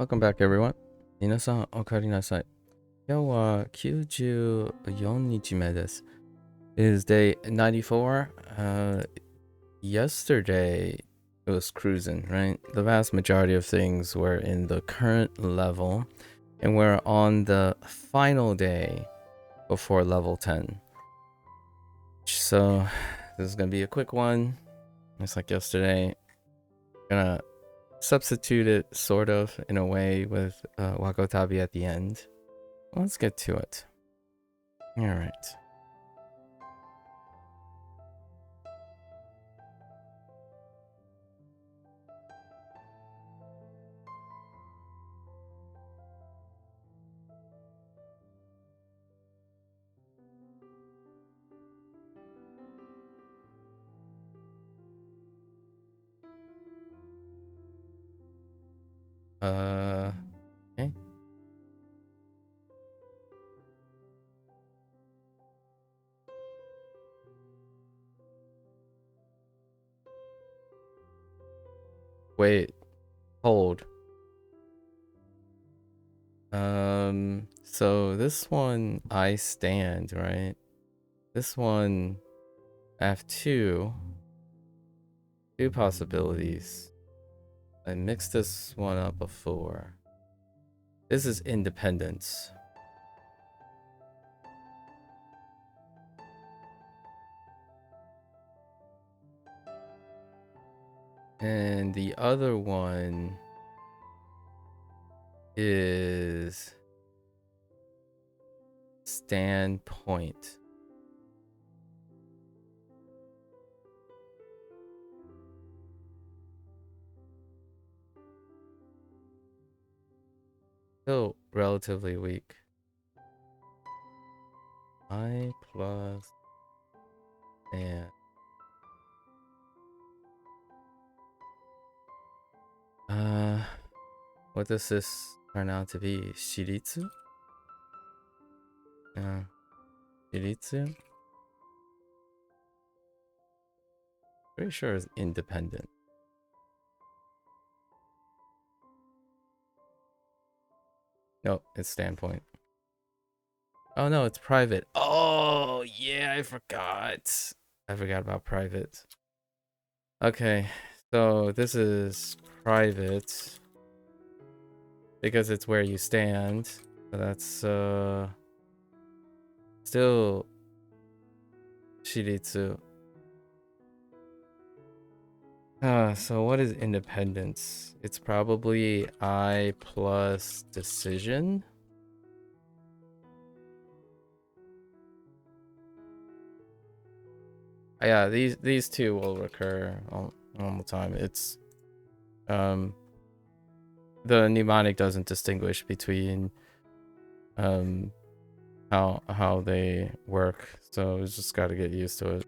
Welcome back, everyone. 皆さん、おかえりなさい。今日は94日目です。It is day 94. Yesterday, it was cruising, right? The vast majority of things were in the current level, and we're on the final day before level 10. So, this is going to be a quick one. Just like yesterday. Gonna substitute it sort of in a way with Wakotabi at the end. Let's get to it. All right. Okay. Wait, hold. So this one I stand, right? This one I have two possibilities. I mixed this one up before. This is independence. And the other one is standpoint. Still relatively weak. I plus and what does this turn out to be? Shiritsu? Shiritsu? Pretty sure it's independent. No, it's standpoint. Oh no, it's private. Oh yeah, I forgot. I forgot about private. Okay, so this is private because it's where you stand. So that's still Shiritsu. So what is independence? It's probably I plus decision. Yeah, these two will recur all the time. It's the mnemonic doesn't distinguish between how they work, so it's just got to get used to it.2011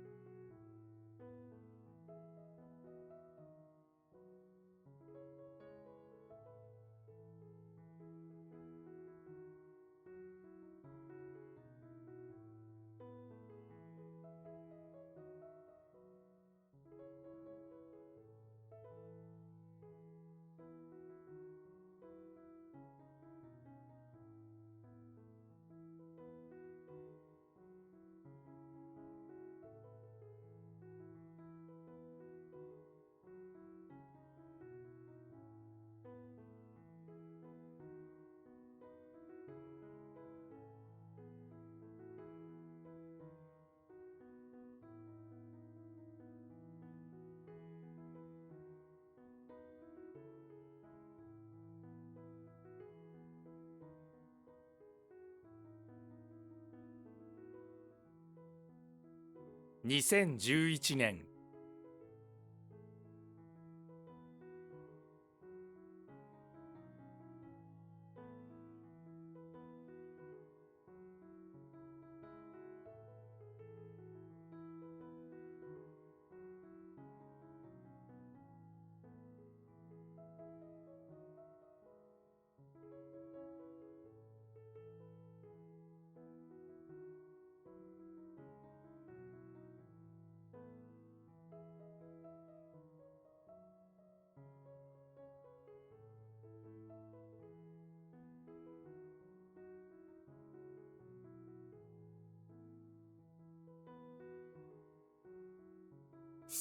年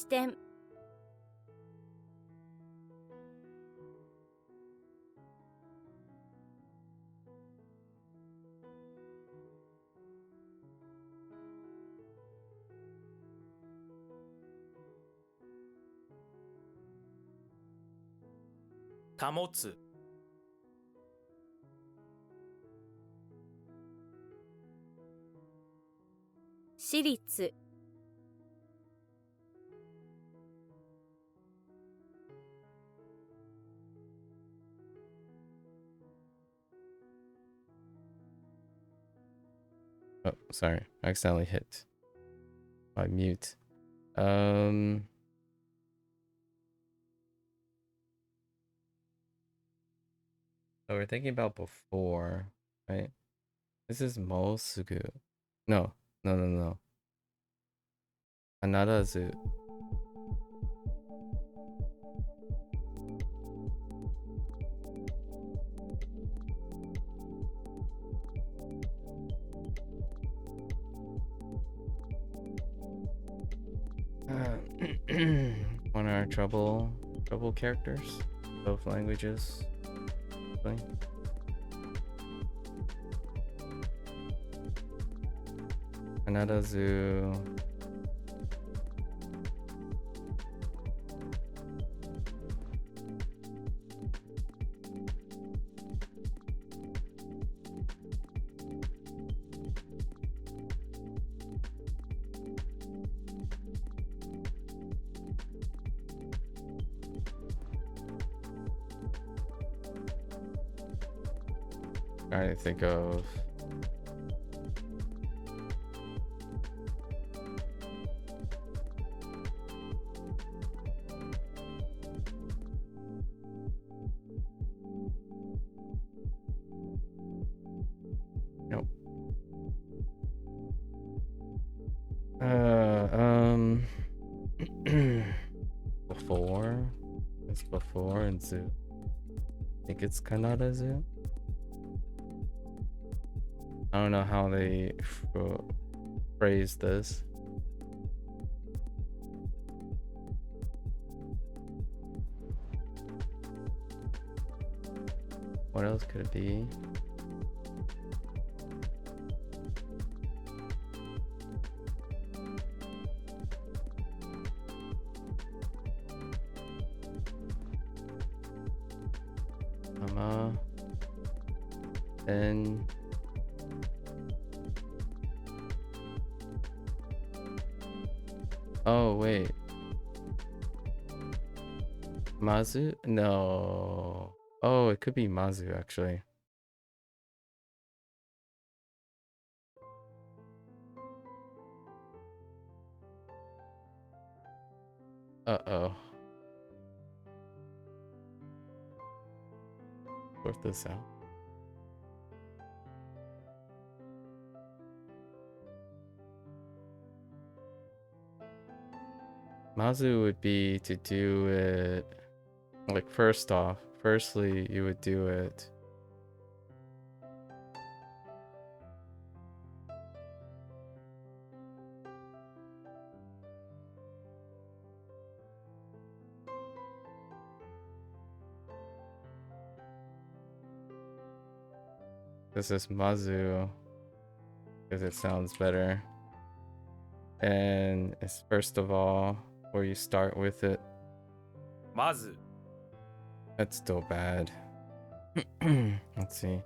視点 保つ 私立 Oh, sorry. I accidentally hit my mute. So we're thinking about before, right? This is Mosugu. No. Anarazu. One of our trouble characters, both languages. Anarazu. Trying to think of nope. Before. It's before and Zoo. I think it's Kanada Zoo. I don't know how they phrase this. What else could it be? Then oh wait, Mazu? No. Oh, it could be Mazu actually. Uh-oh. Sort this out. Mazu would be to do it like firstly you would do it this is Mazu because it sounds better. And it's first of all where you start with it. Mazu. That's still bad. Let's see.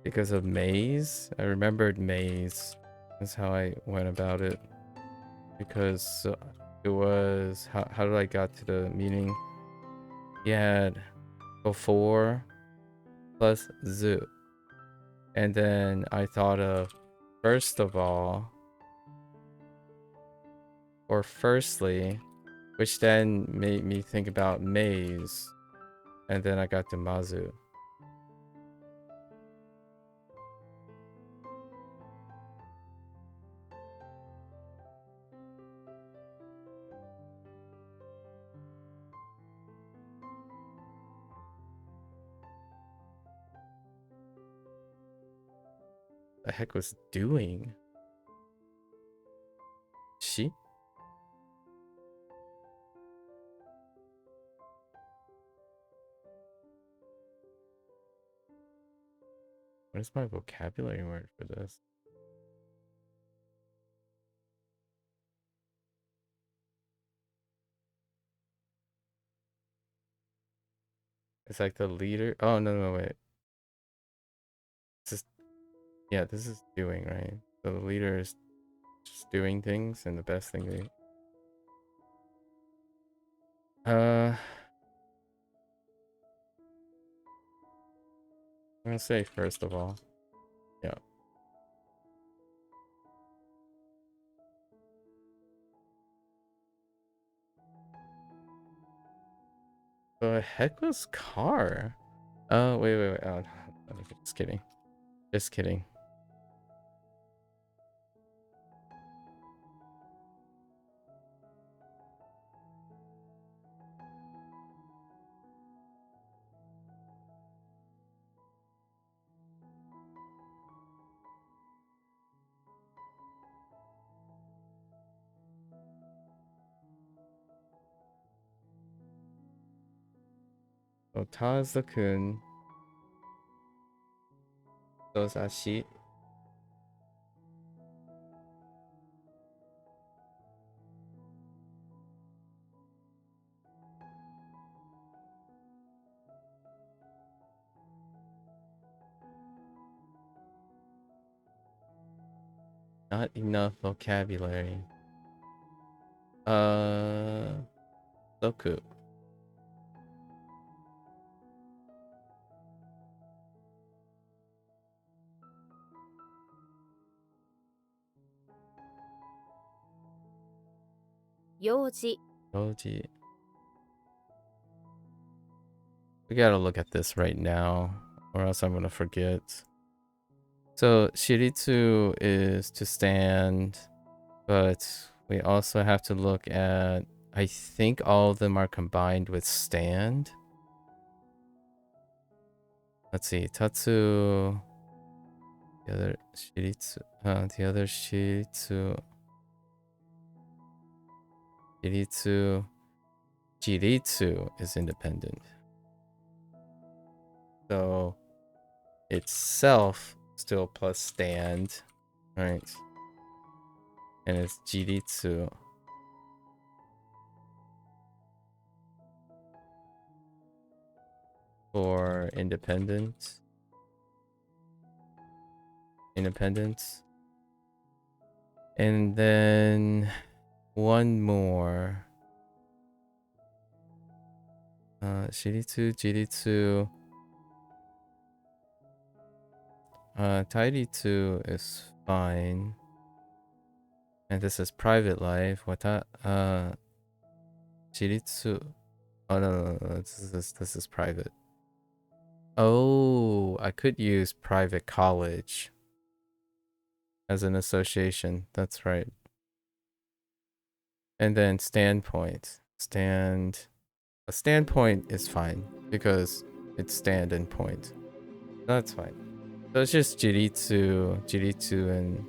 Because of maze, I remembered maze. That's how I went about it. Because it was how did I got to the meaning? You had before plus zoo. And then I thought of first of all or firstly, which then made me think about maze. And then I got to Mazu. The heck was doing? She? What is my vocabulary word for this? It's like the leader. Oh, no, wait. This is, yeah, this is doing, right? So the leader is just doing things, and the best thing they... I'm gonna say first of all. Yeah. The heck was car? Oh, wait. Oh, no, just kidding. Just kidding. So Taza-kun, Dozashi. Not enough vocabulary. Soku. Yoji. Yoji. We gotta look at this right now, or else I'm gonna forget. So Shiritsu is to stand, but we also have to look at, I think all of them are combined with stand. Let's see, Tatsu, the other Shiritsu, Jiritsu is independent. So itself still plus stand, right? And it's Jiritsu. For independence. And then one more. Shiritsu, Jiritsu. Tairitsu is fine. And this is private life. Jiritsu. Oh no, this is private. Oh, I could use private college as an association. That's right. And then standpoint. A standpoint is fine because it's stand and point. That's fine. So it's just Jiritsu, and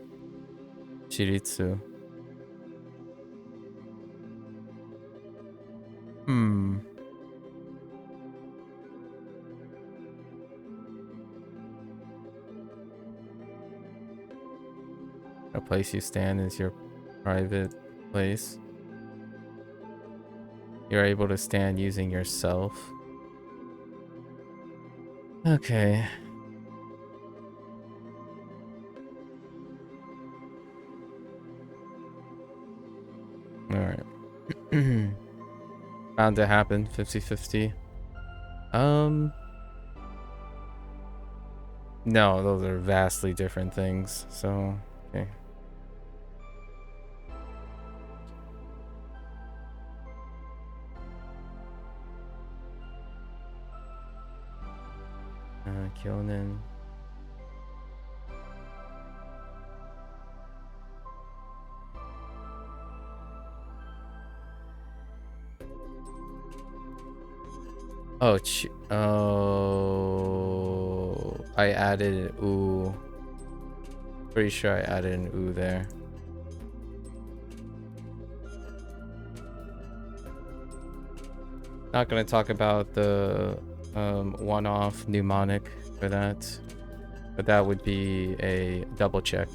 Shiritsu. A place you stand is your private place. You're able to stand using yourself. Okay. Alright. Bound to happen, 50-50. No, those are vastly different things, so okay. Kyonen. Oh, I added an ooh. Pretty sure I added an ooh there. Not gonna talk about the one-off mnemonic for that. but that would be a double check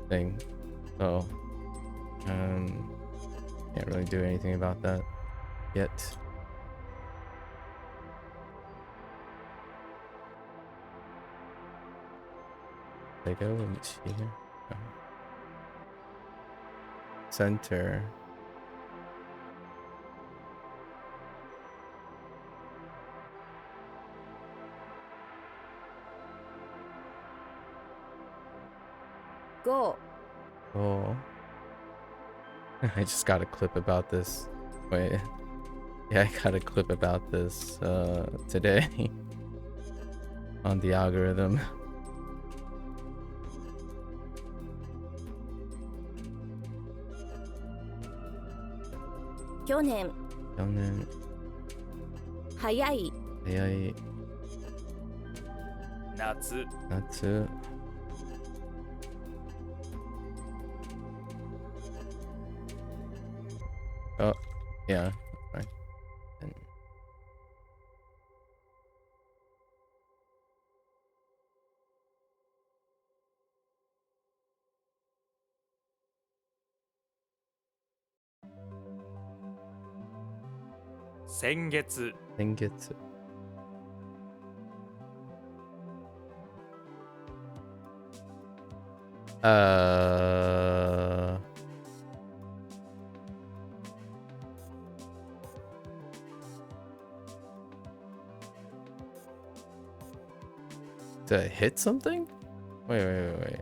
thing. So, can't really do anything about that yet. They go and see here. Oh. Center. Go. Oh. I just got a clip about this. Wait. Yeah, I got a clip about this today on the algorithm. 去年 去年早い早い夏、夏 Oh, yeah, fine. And 先月、先月 Did I hit something? Wait.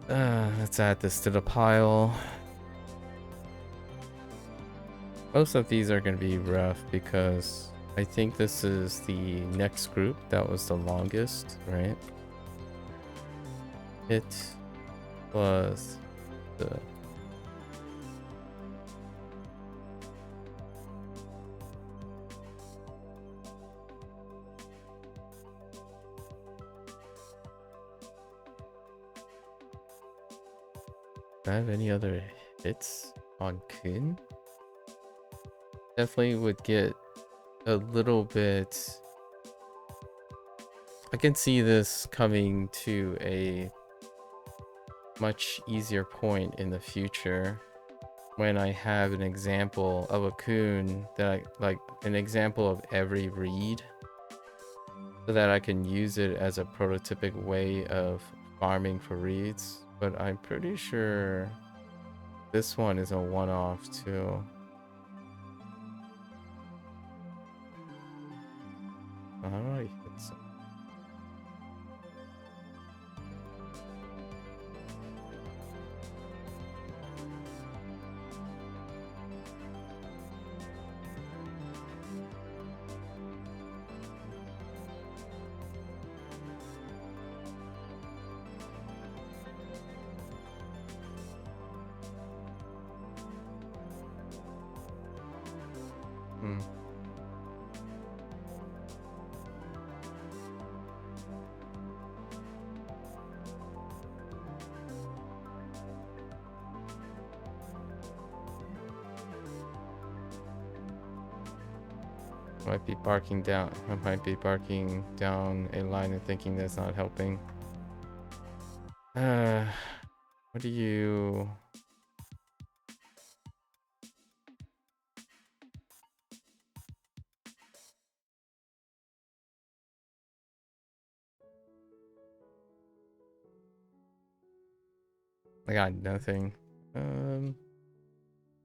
Let's add this to the pile. Most of these are going to be rough because I think this is the next group that was the longest, right? It was the... Do I have any other hits on Kun? Definitely would get a little bit... I can see this coming to a much easier point in the future when I have an example of a Kun that I like, an example of every read, so that I can use it as a prototypic way of farming for reads. But I'm pretty sure this one is a one-off too. How do I hit some? Might be barking down. I might be barking down a line and thinking that's not helping. What do you... I got nothing. I'm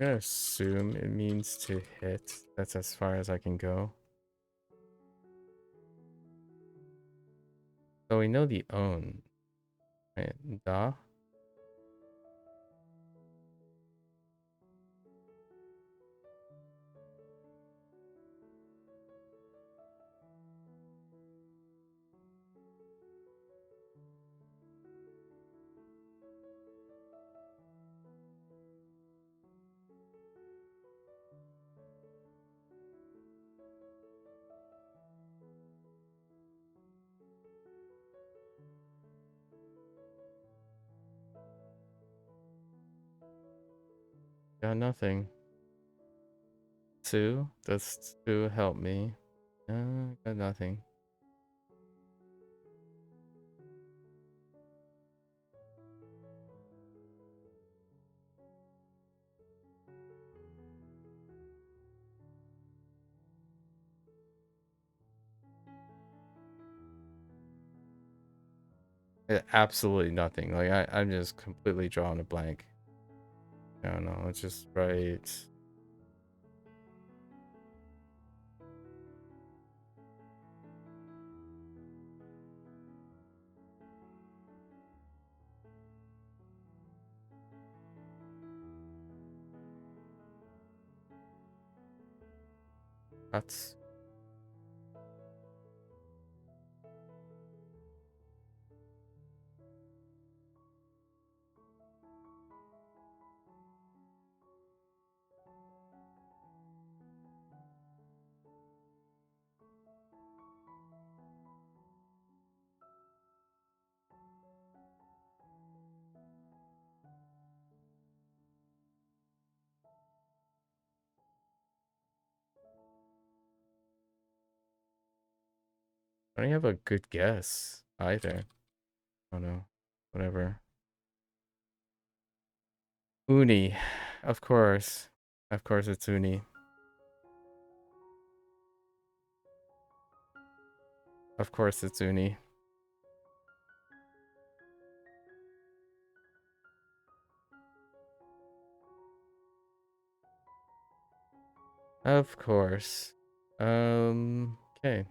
gonna assume it means to hit. That's as far as I can go. So we know the own. Right? Da. Got nothing. Two? Does two help me? Got nothing. Absolutely nothing. Like I'm just completely drawing a blank. I don't know. Let's just write. That's I don't have a good guess either. Oh no. Whatever. Uni. Of course. Of course it's Uni. Of course it's Uni. Of course. Okay.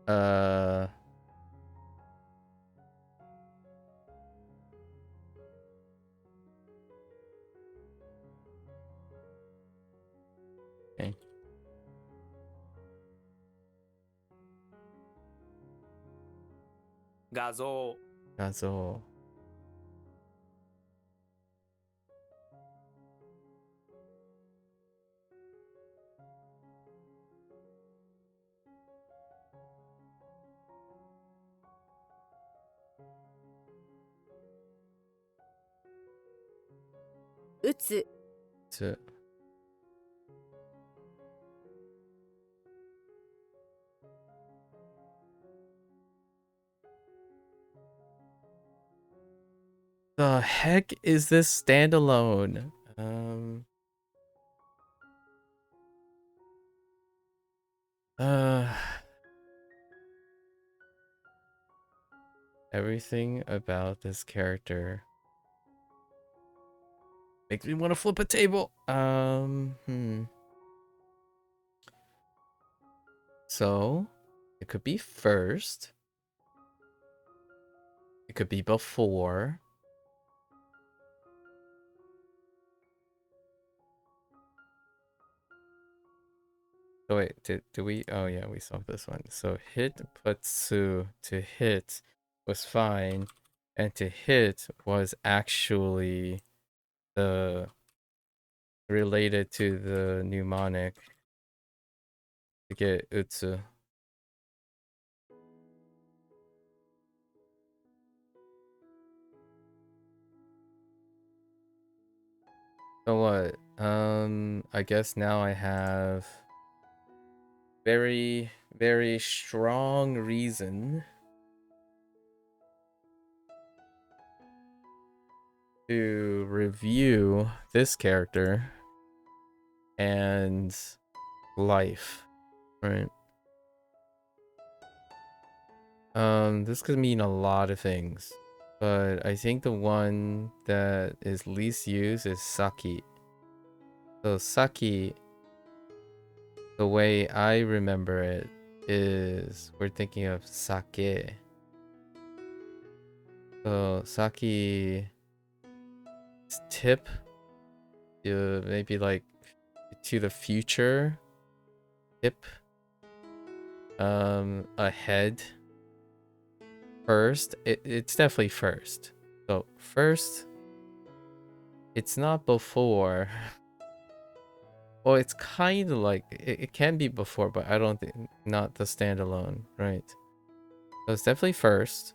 Uh okay. Gazo. Gazo. Utsu. To the heck is this standalone? Uh Everything about this character makes me want to flip a table. So it could be first. It could be before. Oh wait, did we? Oh yeah, we solved this one. So hit putsu to hit was fine, and to hit was actually the related to the mnemonic to get utsu. So what? I guess now I have very, very strong reason to review this character and life, right? This could mean a lot of things, but I think the one that is least used is Saki. So Saki, the way I remember it is we're thinking of sake. So Saki tip, maybe like to the future, tip, ahead, first. It's definitely first. So first, it's not before. Well, it's kind of like it can be before, but I don't think not the standalone, right? So it's definitely first,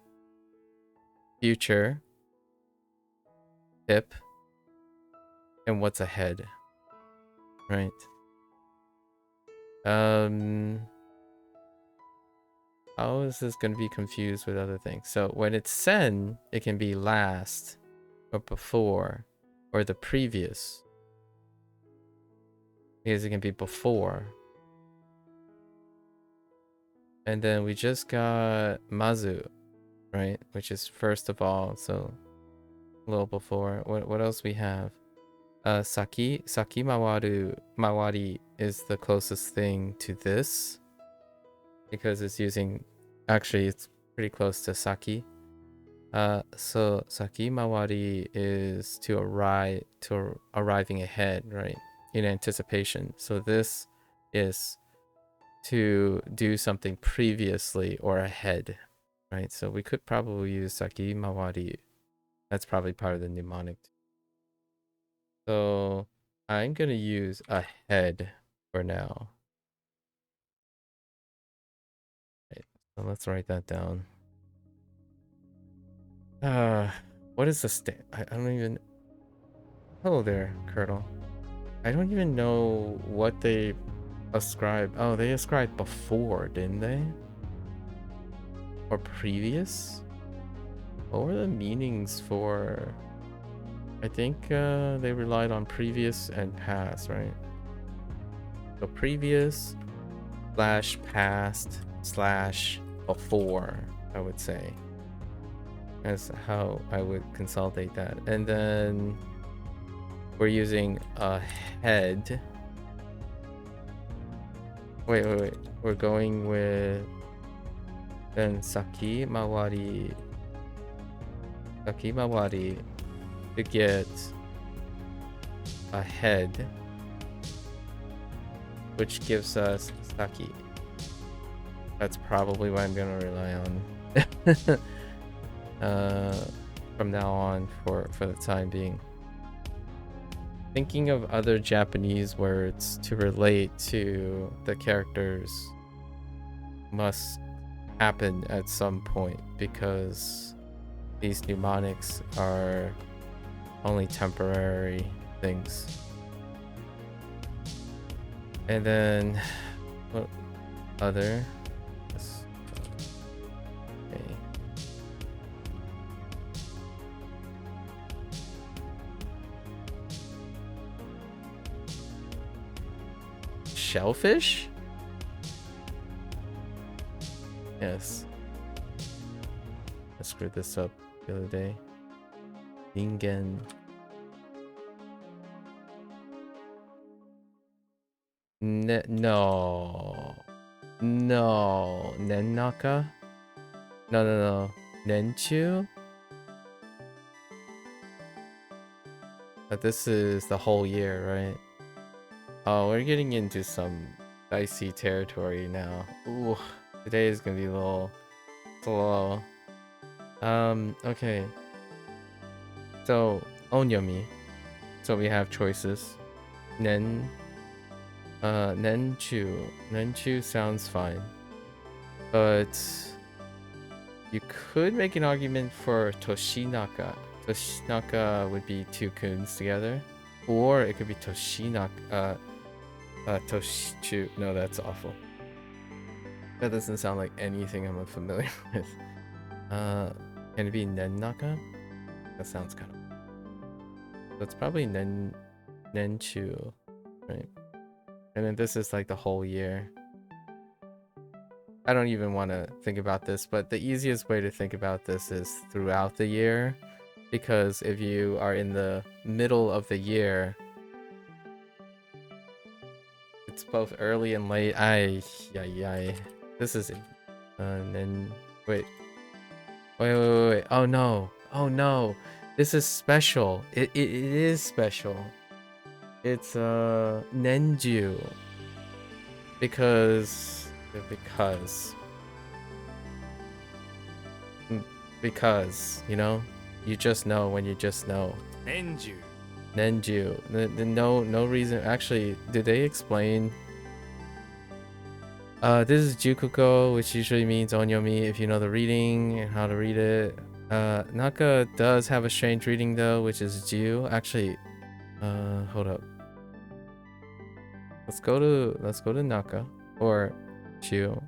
future, tip, and what's ahead, right? How is this going to be confused with other things? So when it's sen, it can be last, or before, or the previous. Because it can be before. And then we just got mazu, right? Which is first of all, so a little before. What else we have? Saki mawari is the closest thing to this. Because it's using, actually it's pretty close to saki. So saki mawari is to arriving ahead, right? In anticipation. So this is to do something previously or ahead, right? So we could probably use saki mawari. That's probably part of the mnemonic. So I'm gonna use ahead for now. Right, so let's write that down. What is the I don't even. Hello there, Colonel. I don't even know what they ascribe. Oh, they ascribed before, didn't they? Or previous? What were the meanings for? I think they relied on previous and past, right? So previous slash past slash before, I would say. That's how I would consolidate that. And then we're using ahead. Wait. We're going with then saki mawari to get ahead, which gives us saki. That's probably what I'm gonna rely on from now on for the time being. Thinking of other Japanese words to relate to the characters must happen at some point because these mnemonics are only temporary things. And then what other? Okay. Shellfish? Yes. I screwed this up the other day. Ningen. No. Nennaka? No. Nenchu? But this is the whole year, right? Oh, we're getting into some dicey territory now. Ooh, today is gonna be a little slow. Okay. So, onyomi. So we have choices. Nenchu. Nenchu sounds fine. But you could make an argument for Toshinaka. Toshinaka would be two kuns together. Or it could be Toshinaka. Toshichu. No, that's awful. That doesn't sound like anything I'm familiar with. Can it be Nennaka? That sounds kind of. So it's probably Nenchu, right? And then this is like the whole year. I don't even want to think about this, but the easiest way to think about this is throughout the year. Because if you are in the middle of the year, it's both early and late. This is and then wait. Oh no. This is special. It is special. It's Nenju. Because because, you know, you just know when you just know. 年中 Nenju. No reason. Actually, did they explain? This is Jukuko, which usually means onyomi if you know the reading and how to read it. Naka does have a strange reading though, which is Ju. Actually, hold up. Let's go to Naka or Ju.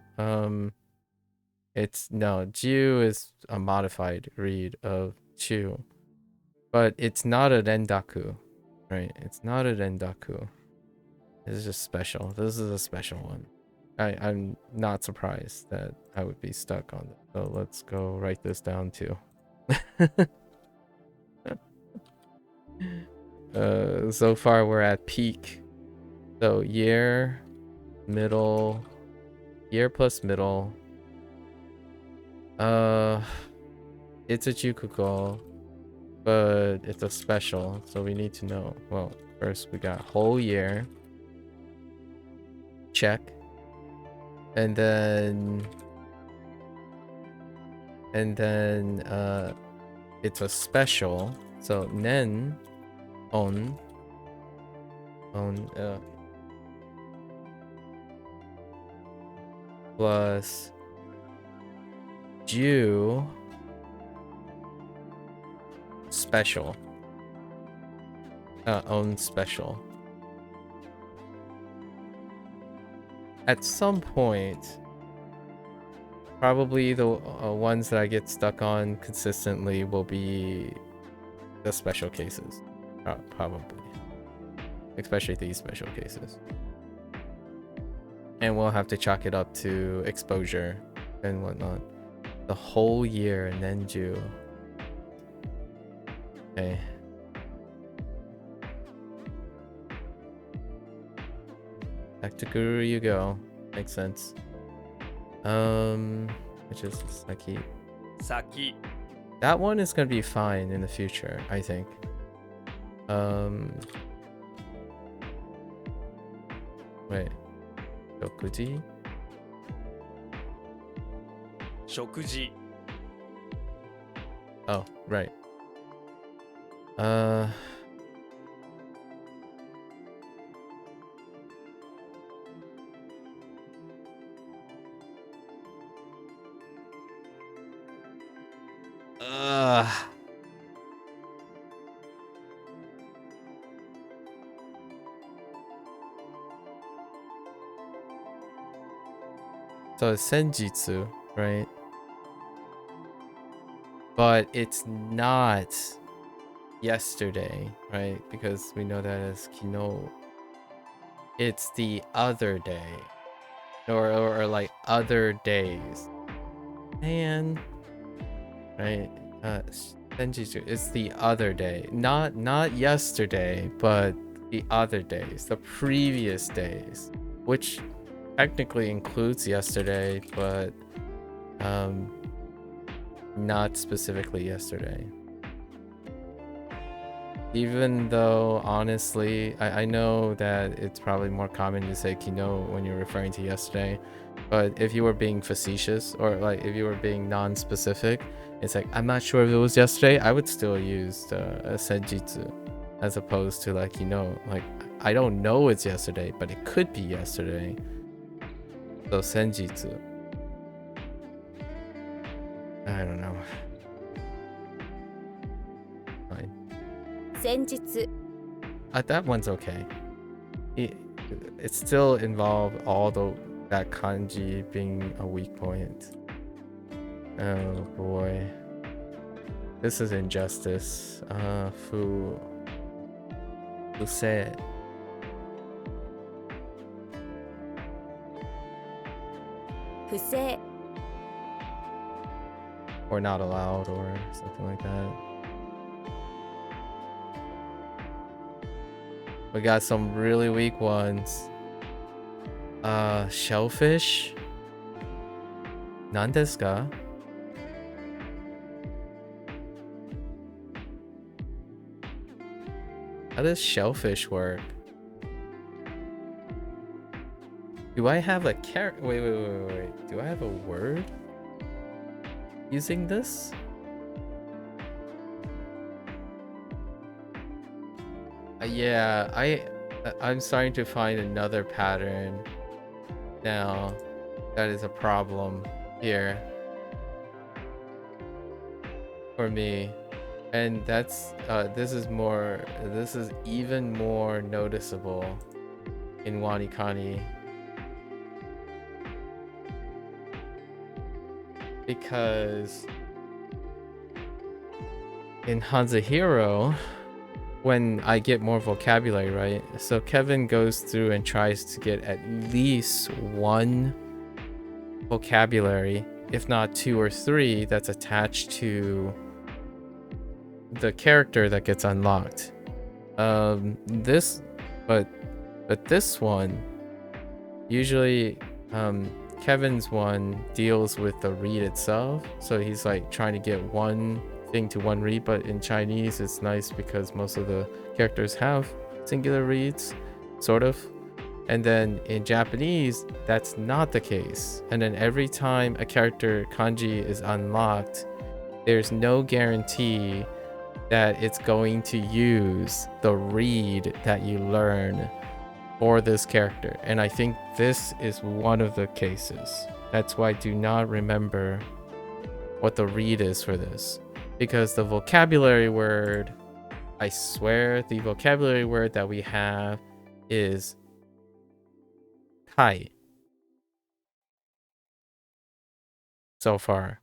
It's no, Ju is a modified read of Chu, but it's not a Rendaku, right? It's not a Rendaku. This is just special. This is a special one. I'm not surprised that I would be stuck on it. So let's go write this down too. So far we're at peak. So year, middle, year plus middle. It's a Jukuko, but it's a special, so we need to know. Well, first we got whole year. Check. And then it's a special. So nen on plus Ju special. Own special. At some point, probably the ones that I get stuck on consistently will be the special cases. Probably. Especially these special cases. And we'll have to chalk it up to exposure and whatnot. The whole year, Nenju. Okay. Back to Guru you go. Makes sense. Which is Saki. 先 That one is gonna be fine in the future, I think. Wait. Shokuji? 食事 Oh, right. So it's senjutsu, right? But it's not yesterday, right? Because we know that as kino. It's the other day. Or like other days. Man. Right? Senjutsu, it's the other day. Not yesterday, but the other days. The previous days. Which technically includes yesterday, but not specifically yesterday. Even though, honestly, I know that it's probably more common to say kino when you're referring to yesterday, but if you were being facetious or like if you were being non-specific, it's like, I'm not sure if it was yesterday, I would still use a senjutsu as opposed to like, you know, like, I don't know it's yesterday, but it could be yesterday. So senjutsu. I don't know. Fine. 先日 That one's okay. It still involved all that kanji being a weak point. Oh boy. This is injustice. Who said?不正 Or not allowed or something like that. We got some really weak ones. Shellfish? 何ですか? How does shellfish work? Do I have a wait. Do I have a word using this? Yeah, I'm starting to find another pattern now that is a problem here for me. And that's this is even more noticeable in WaniKani, because in Hanzahiro, when I get more vocabulary, right? So Kevin goes through and tries to get at least one vocabulary, if not 2 or 3, that's attached to the character that gets unlocked. This, but this one, usually, Kevin's one deals with the read itself. So he's like trying to get one thing to one read, but in Chinese it's nice because most of the characters have singular reads, sort of. And then in Japanese, that's not the case. And then every time a character kanji is unlocked, there's no guarantee that it's going to use the read that you learn for this character. And I think this is one of the cases. That's why I do not remember what the read is for this. Because the vocabulary word, I swear the vocabulary word that we have is kai so far,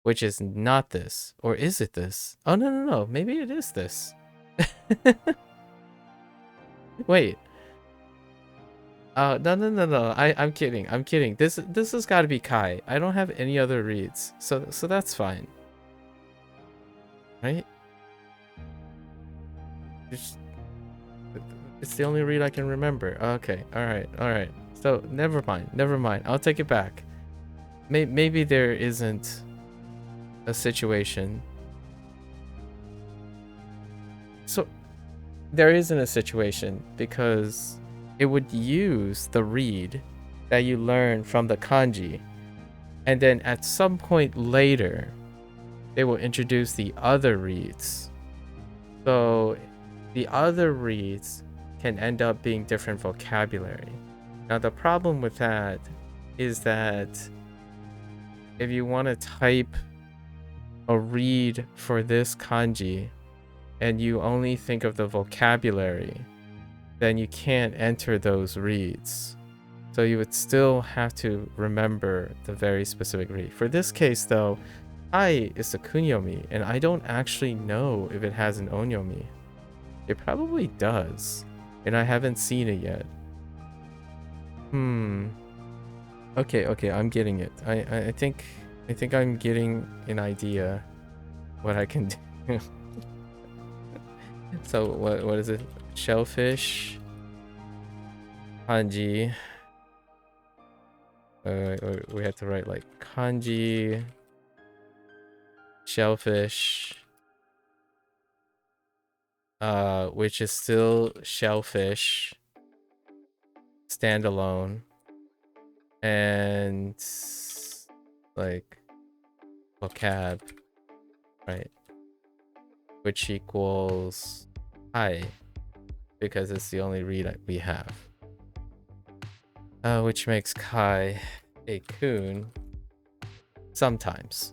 which is not this. Or is it this? Oh, no. Maybe it is this. Wait. No. I'm kidding. This has got to be kai. I don't have any other reads. So that's fine. Right? It's the only read I can remember. Okay. All right. So never mind. I'll take it back. Maybe there isn't a situation. So there isn't a situation because it would use the read that you learn from the kanji, and then at some point later they will introduce the other reads. So the other reads can end up being different vocabulary. Now the problem with that is that if you want to type a read for this kanji and you only think of the vocabulary, then you can't enter those reads. So you would still have to remember the very specific read. For this case though, I is a kunyomi, and I don't actually know if it has an onyomi. It probably does, and I haven't seen it yet. Okay, I'm getting it. I think I'm getting an idea what I can do. So what is it? Shellfish, kanji. We have to write like kanji, shellfish, which is still shellfish, standalone, and like vocab, right? Which equals I, because it's the only read we have. Which makes Kai a kun. Sometimes.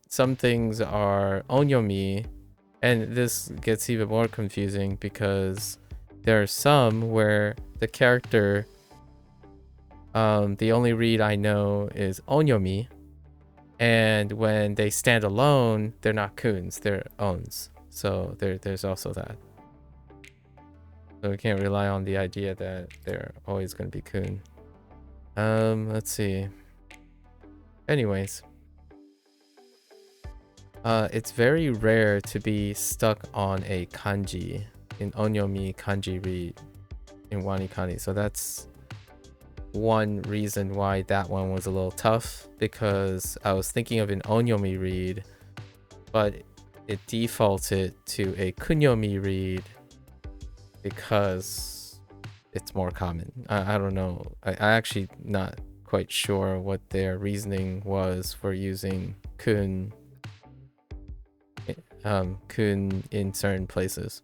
Some things are onyomi, and this gets even more confusing because there are some where the character, the only read I know is onyomi, and when they stand alone, they're not kuns, they're ons. So there's also that. So we can't rely on the idea that they're always going to be kun. Let's see. Anyways. It's very rare to be stuck on a kanji in onyomi kanji read in WaniKani. So that's one reason why that one was a little tough, because I was thinking of an onyomi read, but it defaulted to a kunyomi read because it's more common. I don't know. I actually not quite sure what their reasoning was for using kun in certain places.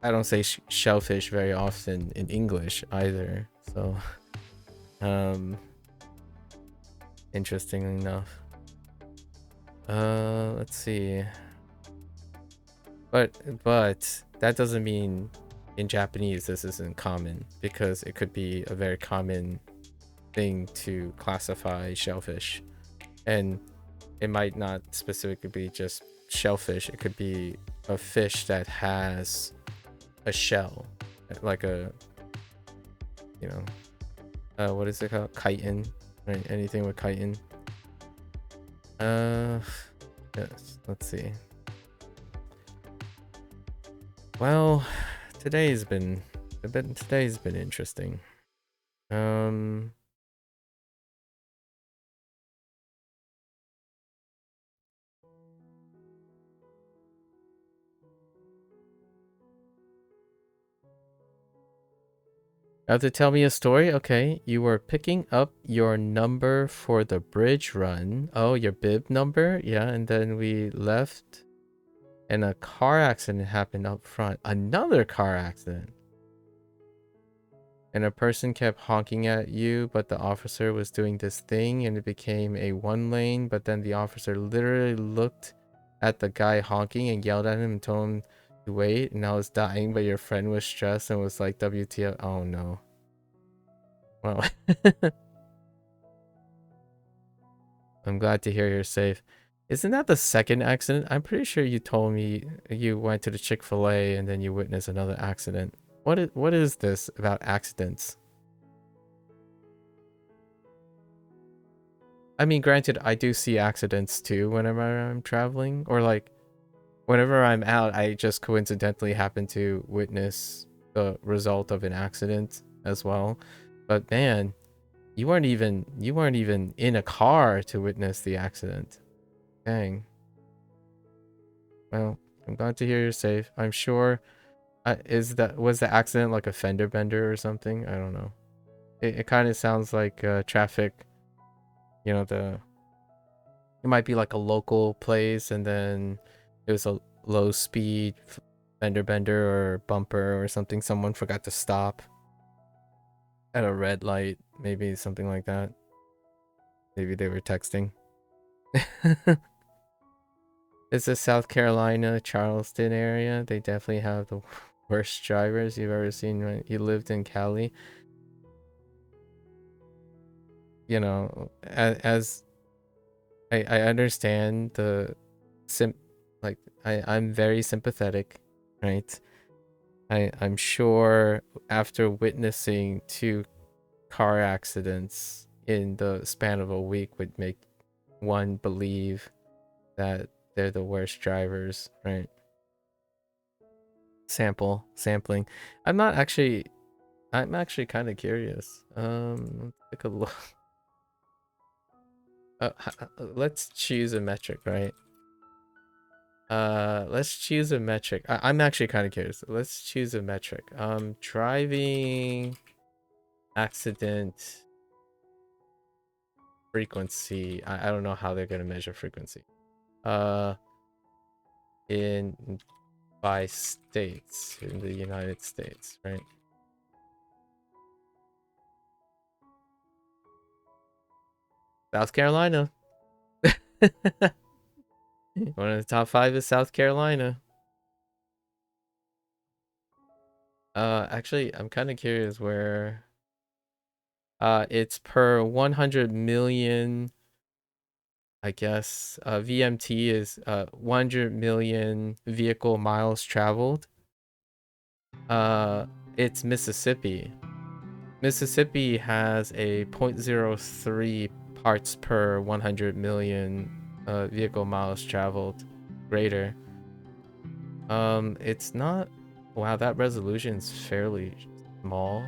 I don't say shellfish very often in English either. So, interestingly enough. Let's see. But that doesn't mean in Japanese this isn't common, because it could be a very common thing to classify shellfish, and it might not specifically be just shellfish. It could be a fish that has a shell, like a, you know, what is it called, chitin, right? Anything with chitin. Yes, let's see. Well, today's been interesting. Have to tell me a story? Okay, you were picking up your number for the bridge run. Oh, your bib number? Yeah, and then we left and a car accident happened up front. Another car accident. And a person kept honking at you, but the officer was doing this thing and it became a 1 lane, but then the officer literally looked at the guy honking and yelled at him and told him to wait, and I was dying, but your friend was stressed and was like, WTF. Oh no. Well, I'm glad to hear you're safe. Isn't that the second accident? I'm pretty sure you told me you went to the Chick-fil-A and then you witnessed another accident. What is this about accidents? I mean, granted, I do see accidents too whenever I'm traveling, or like whenever I'm out, I just coincidentally happen to witness the result of an accident as well. But man, you weren't even in a car to witness the accident. Dang. Well, I'm glad to hear you're safe. I'm sure. Was the accident like a fender bender or something? I don't know. It kind of sounds like traffic. You know, it might be like a local place, and then it was a low speed fender bender or bumper or something. Someone forgot to stop at a red light, maybe something like that. Maybe they were texting. It's the South Carolina, Charleston area. They definitely have the worst drivers you've ever seen, right? You lived in Cali. You know, as I understand the I'm very sympathetic, right? I'm sure after witnessing 2 car accidents in the span of a week would make one believe that they're the worst drivers, right? Sampling. I'm actually kind of curious. Let's take a look. Let's choose a metric, right? Let's choose a metric. I'm actually kind of curious. Let's choose a metric. Driving accident frequency. I don't know how they're gonna measure frequency. In by states in the United States, right? South Carolina. One of the top 5 is South Carolina. Actually, I'm kind of curious where. It's per 100 million. I guess VMT is 100 million vehicle miles traveled. It's Mississippi. Mississippi has a 0.03 parts per 100 million vehicle miles traveled greater. It's not, wow, that resolution's fairly small,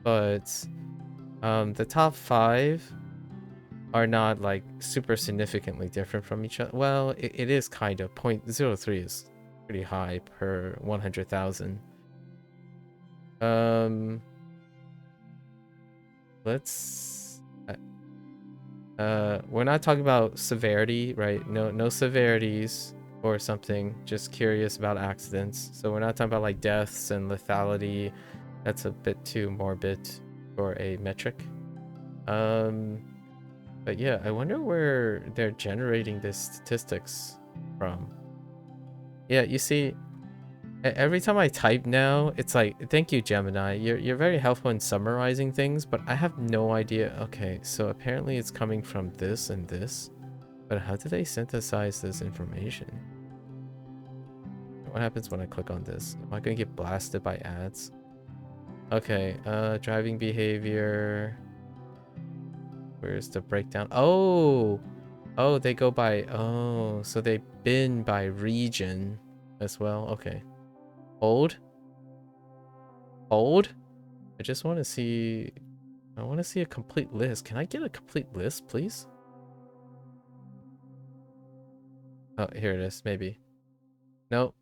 but the top 5 are not like super significantly different from each other. Well, it is kind of 0.03 is pretty high per 100,000. Let's we're not talking about severity, right? No severities or something. Just curious about accidents. So we're not talking about like deaths and lethality. That's a bit too morbid for a metric. But yeah, I wonder where they're generating these statistics from. Yeah, you see, every time I type now, it's like, thank you, Gemini. You're very helpful in summarizing things, but I have no idea. Okay, so apparently it's coming from this and this, but how do they synthesize this information? What happens when I click on this? Am I gonna get blasted by ads? Okay, driving behavior. Where's the breakdown? Oh, they go by, oh, so they bin by region as well. Okay. Hold. I just want to see, I want to see a complete list. Can I get a complete list, please? Oh, here it is, maybe. Nope.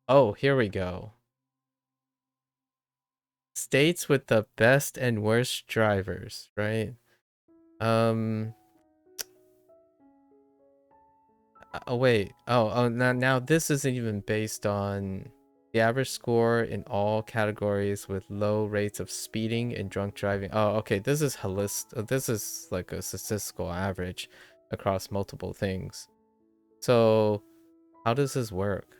Oh, here we go. States with the best and worst drivers, right? Oh wait. Oh, now this isn't even based on the average score in all categories with low rates of speeding and drunk driving. Oh, okay. This is holistic. This is like a statistical average across multiple things. So, how does this work?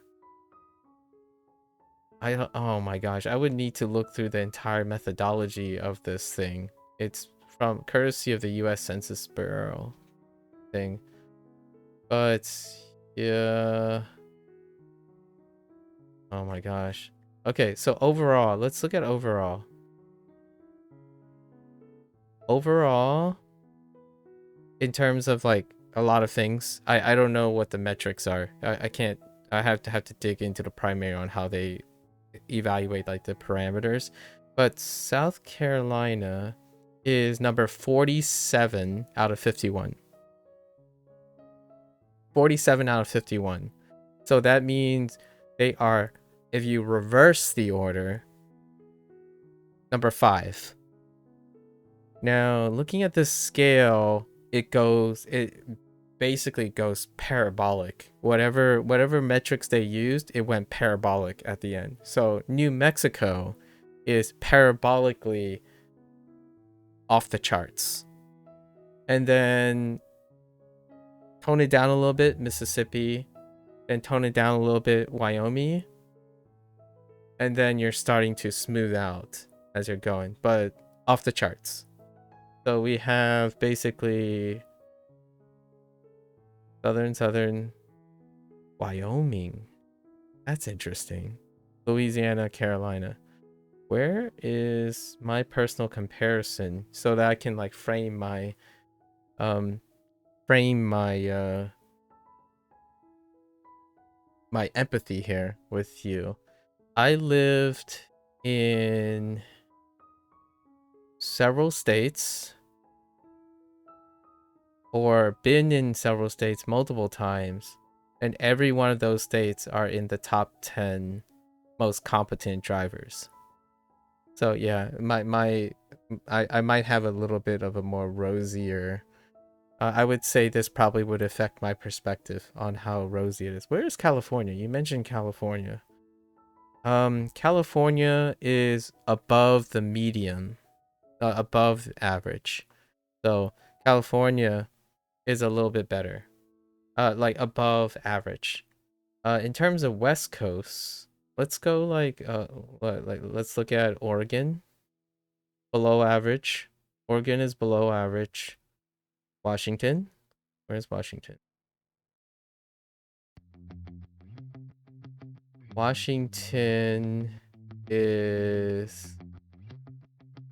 Oh my gosh, I would need to look through the entire methodology of this thing. It's from courtesy of the US Census Bureau thing. But yeah. Oh my gosh. Okay, so overall, let's look at overall. Overall, in terms of like a lot of things, I don't know what the metrics are. I can't, I have to dig into the primary on how they evaluate like the parameters. But South Carolina is number 47 out of 51. 47 out of 51. So that means they are, if you reverse the order, number 5. Now, looking at this scale, it basically goes parabolic. Whatever metrics they used, it went parabolic at the end. So New Mexico is parabolically off the charts. And then tone it down a little bit, Mississippi. Then tone it down a little bit, Wyoming. And then you're starting to smooth out as you're going, but off the charts. So we have basically southern, Wyoming. That's interesting. Louisiana, Carolina. Where is my personal comparison so that I can like frame my my empathy here with you? I lived in several states, or been in several states multiple times, and every one of those states are in the top 10 most competent drivers. So yeah, I might have a little bit of a more rosier, I would say this probably would affect my perspective on how rosy it is. Where is California? You mentioned California. California is above the median, above average. So California is a little bit better, like above average. In terms of West Coast, let's go like let's look at Oregon, below average. Oregon is below average. Washington, where's Washington? Washington is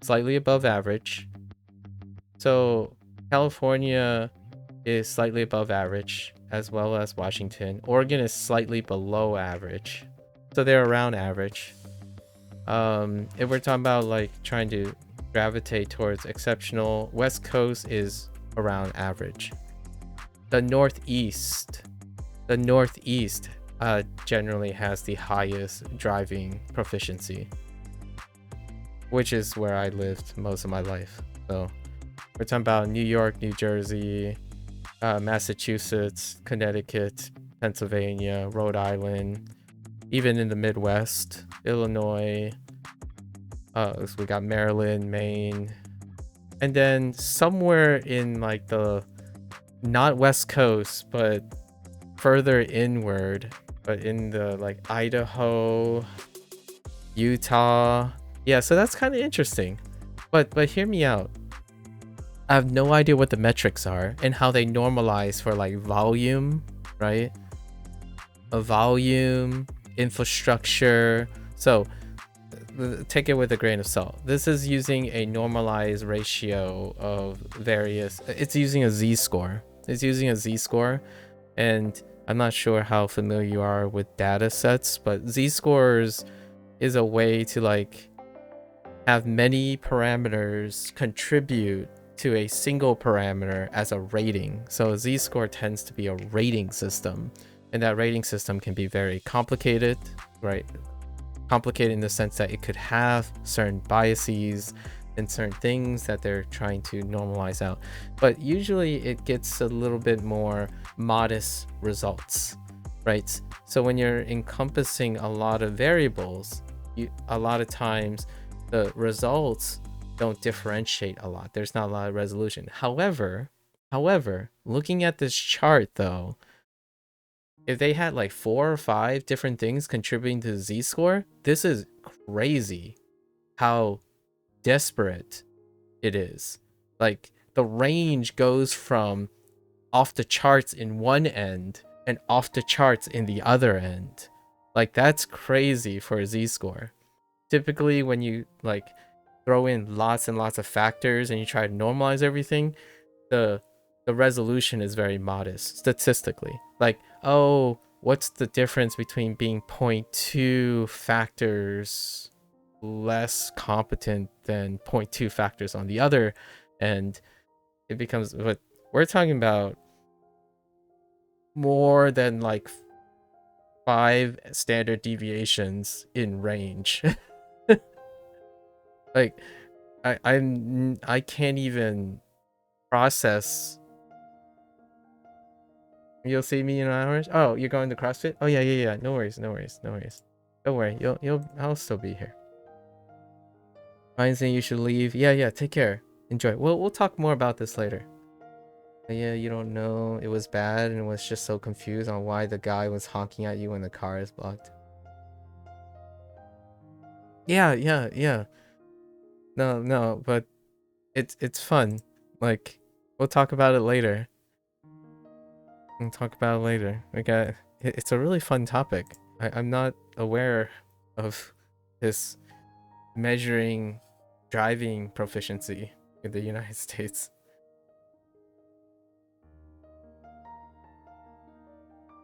slightly above average. So California is slightly above average, as well as Washington. Oregon is slightly below average. So they're around average. If we're talking about like trying to gravitate towards exceptional, West Coast is around average. The Northeast generally has the highest driving proficiency, which is where I lived most of my life. So we're talking about New York, New Jersey, Massachusetts, Connecticut, Pennsylvania, Rhode Island, even in the Midwest, Illinois. So we got Maryland, Maine, and then somewhere in like the not West Coast, but further inward, but in the like Idaho, Utah. Yeah, so that's kind of interesting. But hear me out. I have no idea what the metrics are and how they normalize for like volume, right? A volume, infrastructure. So take it with a grain of salt. This is using a normalized ratio of various, it's using a z-score. It's using a z-score, and I'm not sure how familiar you are with data sets, but z-scores is a way to like have many parameters contribute to a single parameter as a rating. So a z-score tends to be a rating system, and that rating system can be very complicated, right? Complicated in the sense that it could have certain biases and certain things that they're trying to normalize out, but usually it gets a little bit more modest results, right? So when you're encompassing a lot of variables, a lot of times the results don't differentiate a lot. There's not a lot of resolution. However, looking at this chart though, if they had like 4 or 5 different things contributing to the z-score, this is crazy how desperate it is. Like the range goes from off the charts in one end and off the charts in the other end. Like that's crazy for a z-score. Typically when you like throw in lots and lots of factors and you try to normalize everything, the resolution is very modest statistically. Like, oh, what's the difference between being 0.2 factors less competent than 0.2 factors on the other? And it becomes, but we're talking about more than like 5 standard deviations in range. Like I can't even process. You'll see me in hours. Oh, you're going to CrossFit? Oh yeah. No worries. Don't worry. I'll still be here. Ryan's saying you should leave. Yeah. Take care. Enjoy. We'll talk more about this later. But yeah, you don't know it was bad and was just so confused on why the guy was honking at you when the car is blocked. Yeah. No, but it's fun. Like, we'll talk about it later. Okay, it's a really fun topic. I'm not aware of this measuring driving proficiency in the United States.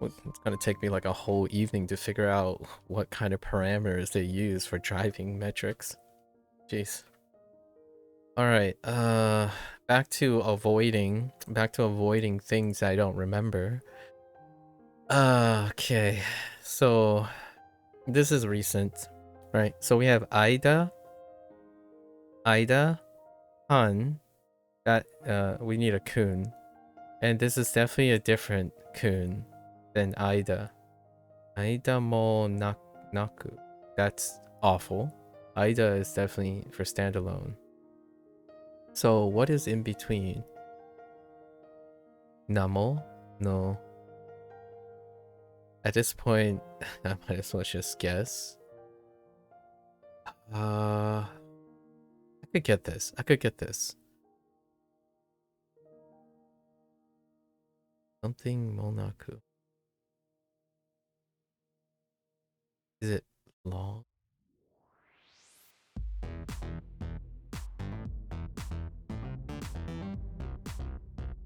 Well, it's gonna take me like a whole evening to figure out what kind of parameters they use for driving metrics. Jeez. All right, back to avoiding things I don't remember. Okay, so this is recent, right? So we have Ida, Han, that we need a kun, and this is definitely a different kun than Ida. Ida mo naku. That's awful. Ida is definitely for standalone. So what is in between? Namo? No. At this point, I might as well just guess. I could get this. Something Monaku. Is it long?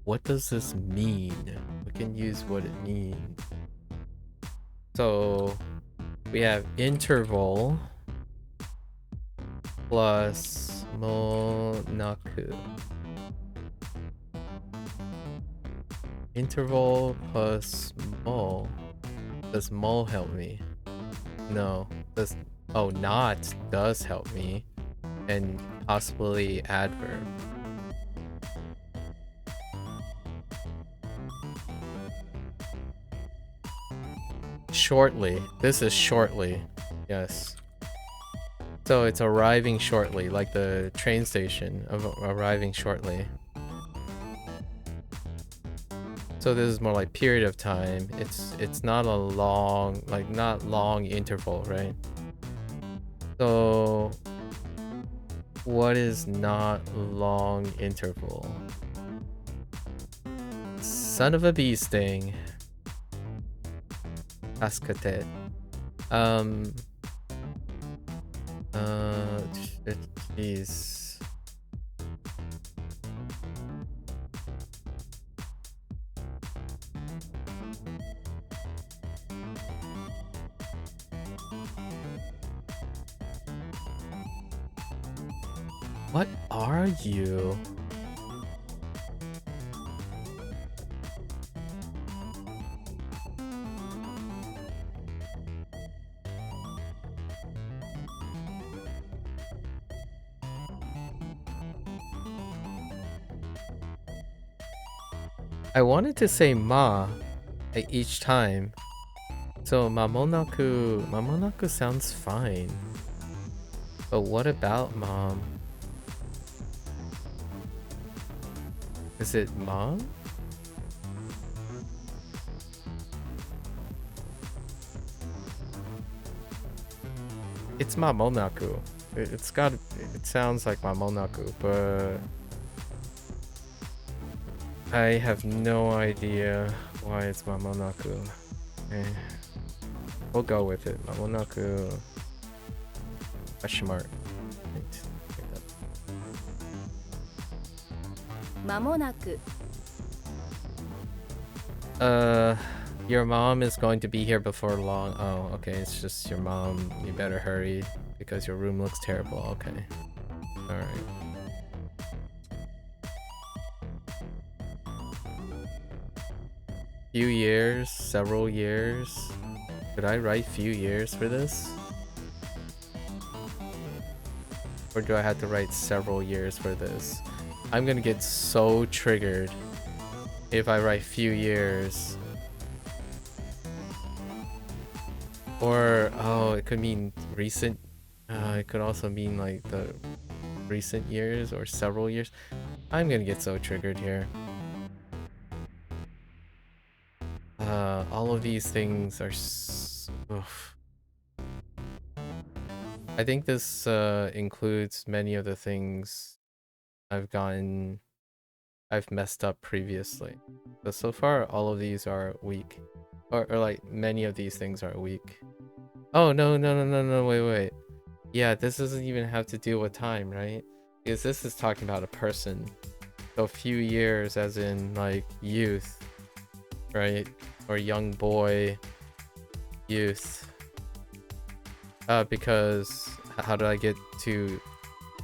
What does this mean? We can use what it means. So we have interval plus Monaku. Interval plus mol. Does mol help me? No. Does not does help me. And possibly adverb. shortly. This is shortly. Yes. So it's arriving shortly, like the train station of arriving shortly. So this is more like period of time. It's not a long, like not long interval, right? So what is not long interval? Son of a bee sting. Ascate. Jeez. What are you? I wanted to say ma each time. So Mamonaku sounds fine. But what about mom? Is it mom? It's Mamonaku. It sounds like Mamonaku, but I have no idea why it's Mamonaku. Okay. We'll go with it. Mamonaku. Question mark. Mamonaku. Your mom is going to be here before long. Oh, okay. It's just your mom. You better hurry because your room looks terrible. Okay. Alright. Few years, several years. Could I write few years for this? Or do I have to write several years for this? I'm gonna get so triggered if I write few years. Or, oh, it could mean recent. It could also mean like the recent years or several years. I'm gonna get so triggered here. All of these things are oof. I think this includes many of the things I've messed up previously. But so far, all of these are weak. Or like, many of these things are weak. Oh, no, wait. Yeah, this doesn't even have to deal with time, right? Because this is talking about a person. So few years as in, like, youth, right? Or young boy, youth. Because how did I get to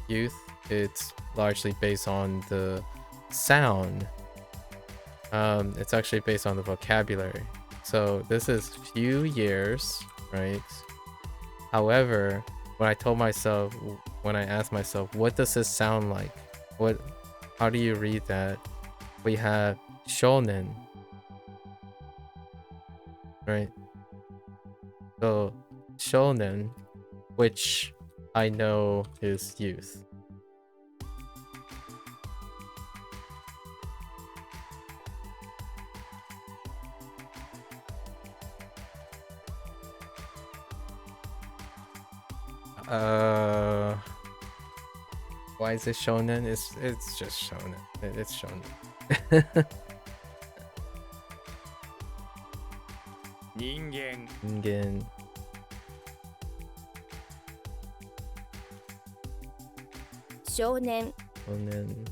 youth? It's largely based on the sound. It's actually based on the vocabulary. So this is few years, right? However, when I asked myself, what does this sound like? How do you read that? We have shonen, right? So shonen, which I know is youth. Why is it shonen? It's just shonen. It's shonen. 人間 Ningen. Shounen. Shonen.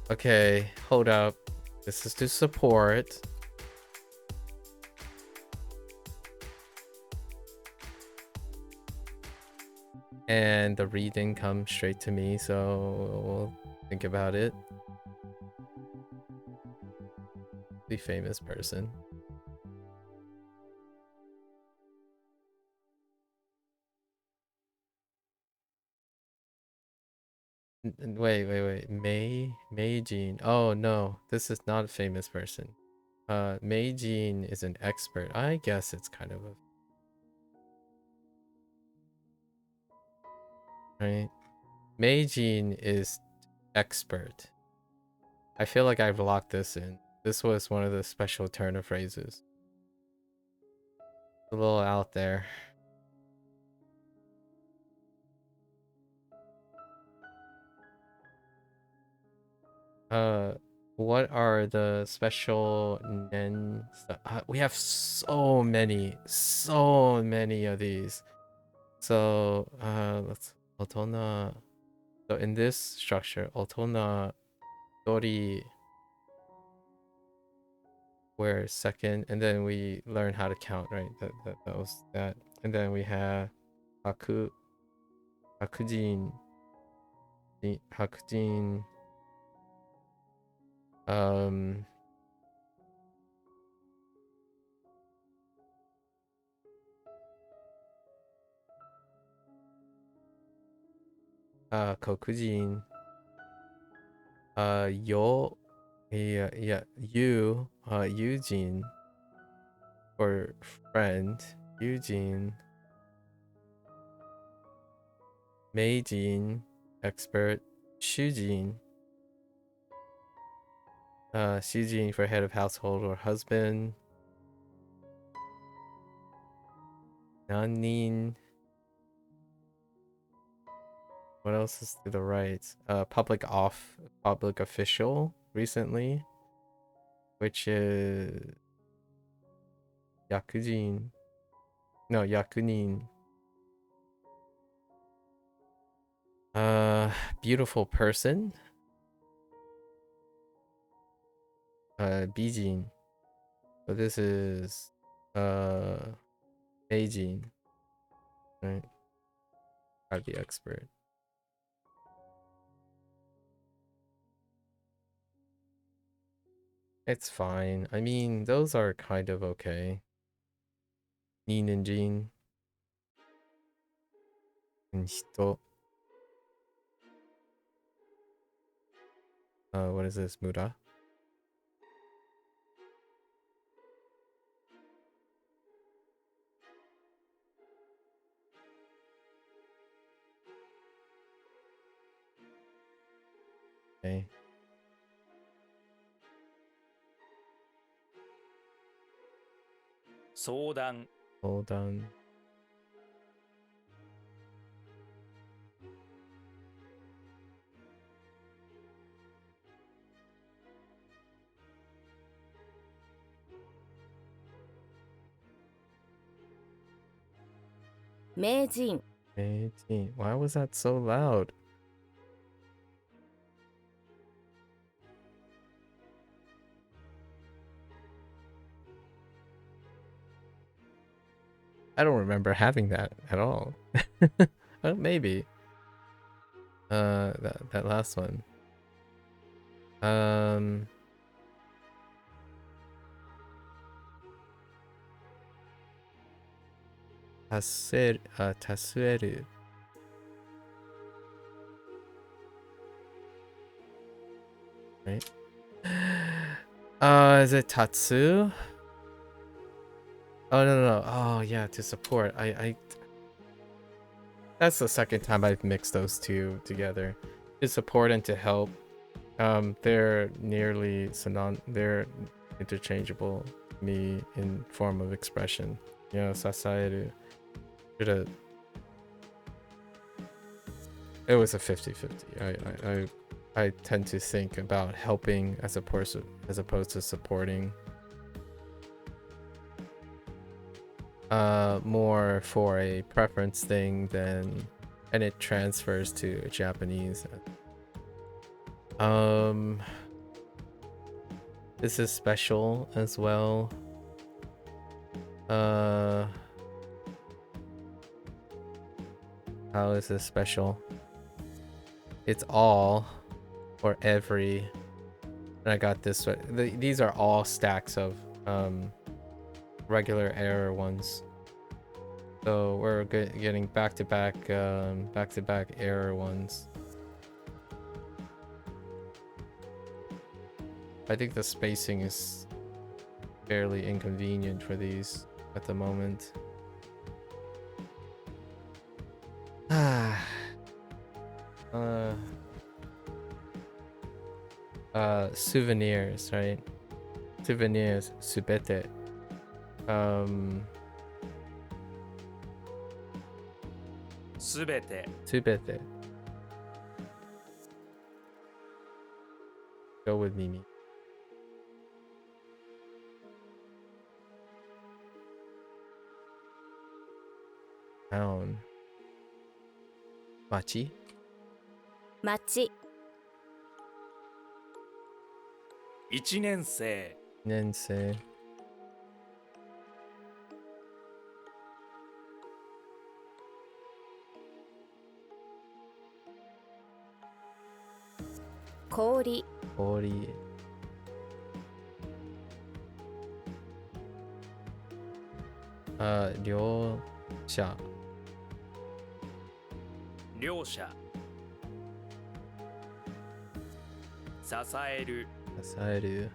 Okay, hold up. This is to support. And the reading comes straight to me, so we'll think about it. The famous person. Wait. Meijin. Oh no, this is not a famous person. Meijin is an expert. I guess it's kind of a right. Meijin is expert. I feel like I've locked this in. This was one of the special turn of phrases. A little out there. What are the special nen stuff? We have so many of these. So, let's otona. So in this structure, otona dori where second, and then we learn how to count, right? That was that. And then we have hakujin, hakujin, kokujin, yo, yeah, you, Eugene, or friend, Eugene, Meijin, expert, Shujin, Shujin for head of household or husband, Nanin. What else is to the right? Public official recently, which is Yakujin. No, Yakunin. Beautiful person. Bijin. So this is Beijing. Right? Gotta be expert. It's fine. I mean, those are kind of okay. Nin and Jin. And Hito. What is this? Mura? Okay. Sodan. Hold on. Meijin. 18. Why was that so loud? I don't remember having that at all. Maybe. That last one. Tasueru. Right? Is it Tatsu? Oh no. Oh yeah, to support. That's the second time I've mixed those two together. To support and to help. They're nearly they're interchangeable to me in form of expression. You know, sasaeru. It was a 50-50. I tend to think about helping as opposed to supporting. More for a preference thing and it transfers to Japanese. This is special as well. How is this special? It's all or every. And I got this one. These are all stacks of regular error ones. So we're getting back-to-back error ones. I think the spacing is fairly inconvenient for these at the moment. Souvenirs, right? Souvenirs, subete. Subete. Subete. Go with Mimi. Town. Machi? 町 1年生 Nense. 氷 Ori. Ryosha. 両者支える Asaru.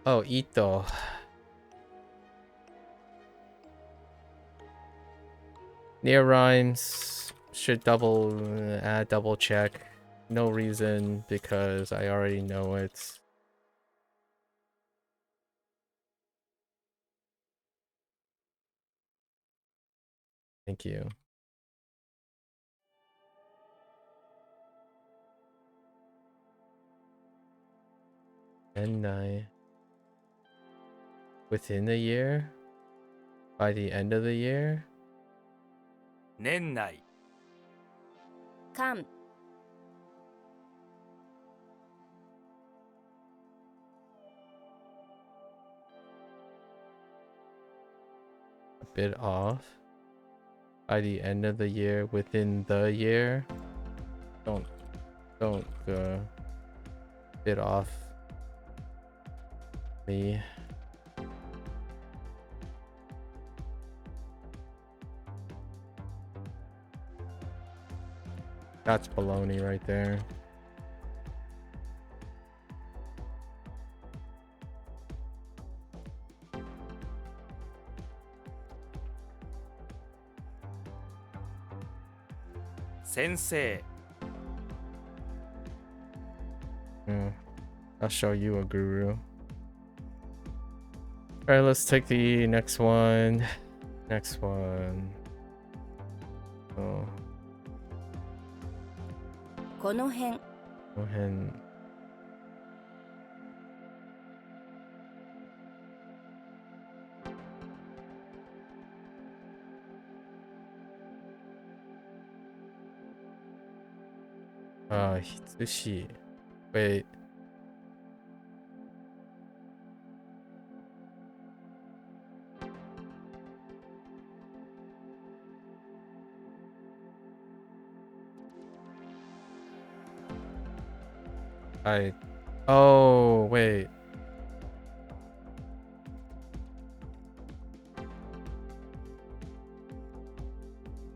Oh, Ito. Near rhymes should double check. No reason because I already know it. Thank you. And within a year? By the end of the year? 年内間 A bit off. By the end of the year, within the year. Don't bit off me. That's baloney right there. Sensei I'll show you a guru. Alright, let's take the next one. Next one. Oh, この辺 go ahead. Hitsushi. Wait. Oh, wait.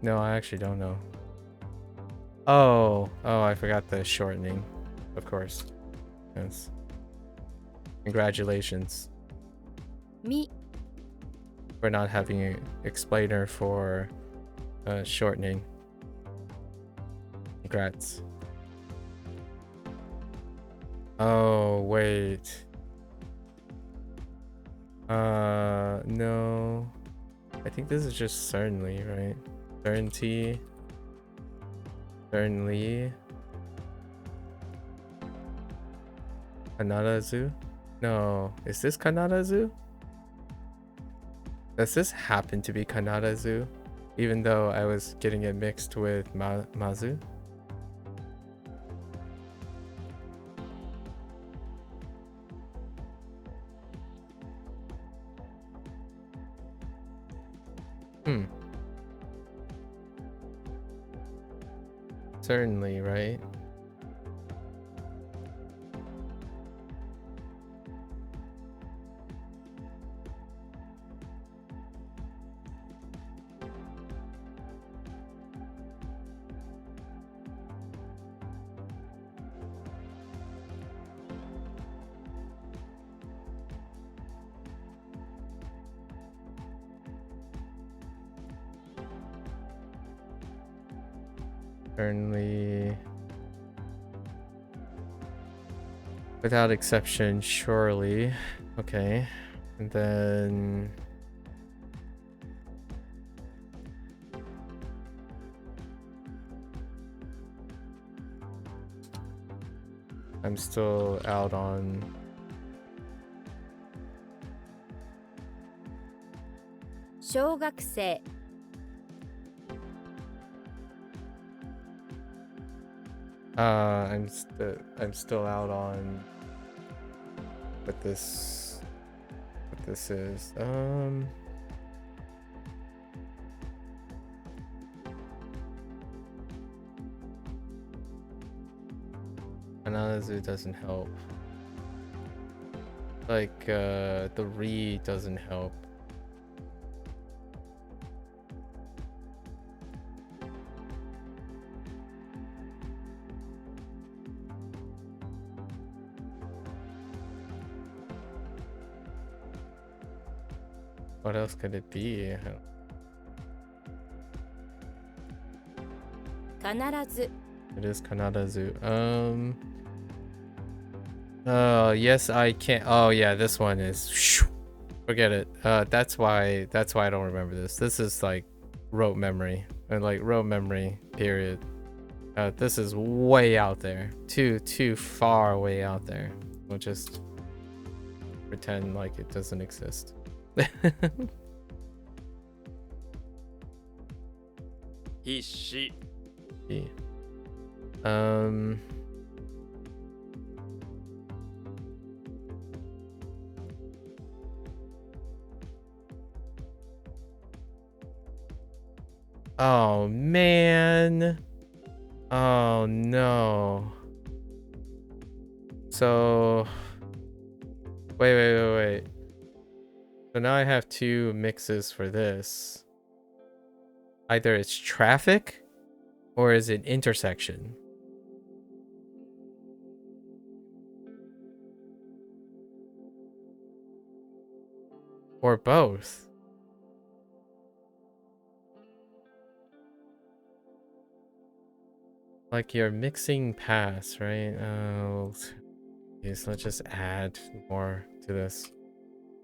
No, I actually don't know. Oh, I forgot the shortening. Of course. Yes. Congratulations み for not having an explainer for shortening. Congrats. Oh, wait. No. I think this is just certainly, right? Certainty. Certainly. Kanadazu? No. Is this Kanadazu? Does this happen to be Kanadazu? Even though I was getting it mixed with Mazu? Certainly, right? Certainly. Without exception, surely. Okay. And then... I'm still out on...小学生 I'm still out on what this is. Ananazu doesn't help. Like the re doesn't help. What else could it be? 必ず It is Kanadazu. Yes, I can't. Oh yeah, this one is. Forget it. That's why I don't remember this. This is like rote memory, and like rote memory. Period. This is way out there. Too far way out there. We'll just pretend like it doesn't exist. 必死 Um. Oh man. Oh no. So wait. So now I have two mixes for this. Either it's traffic or is it intersection? Or both? Like you're mixing paths, right? Oh, okay, so let's just add more to this.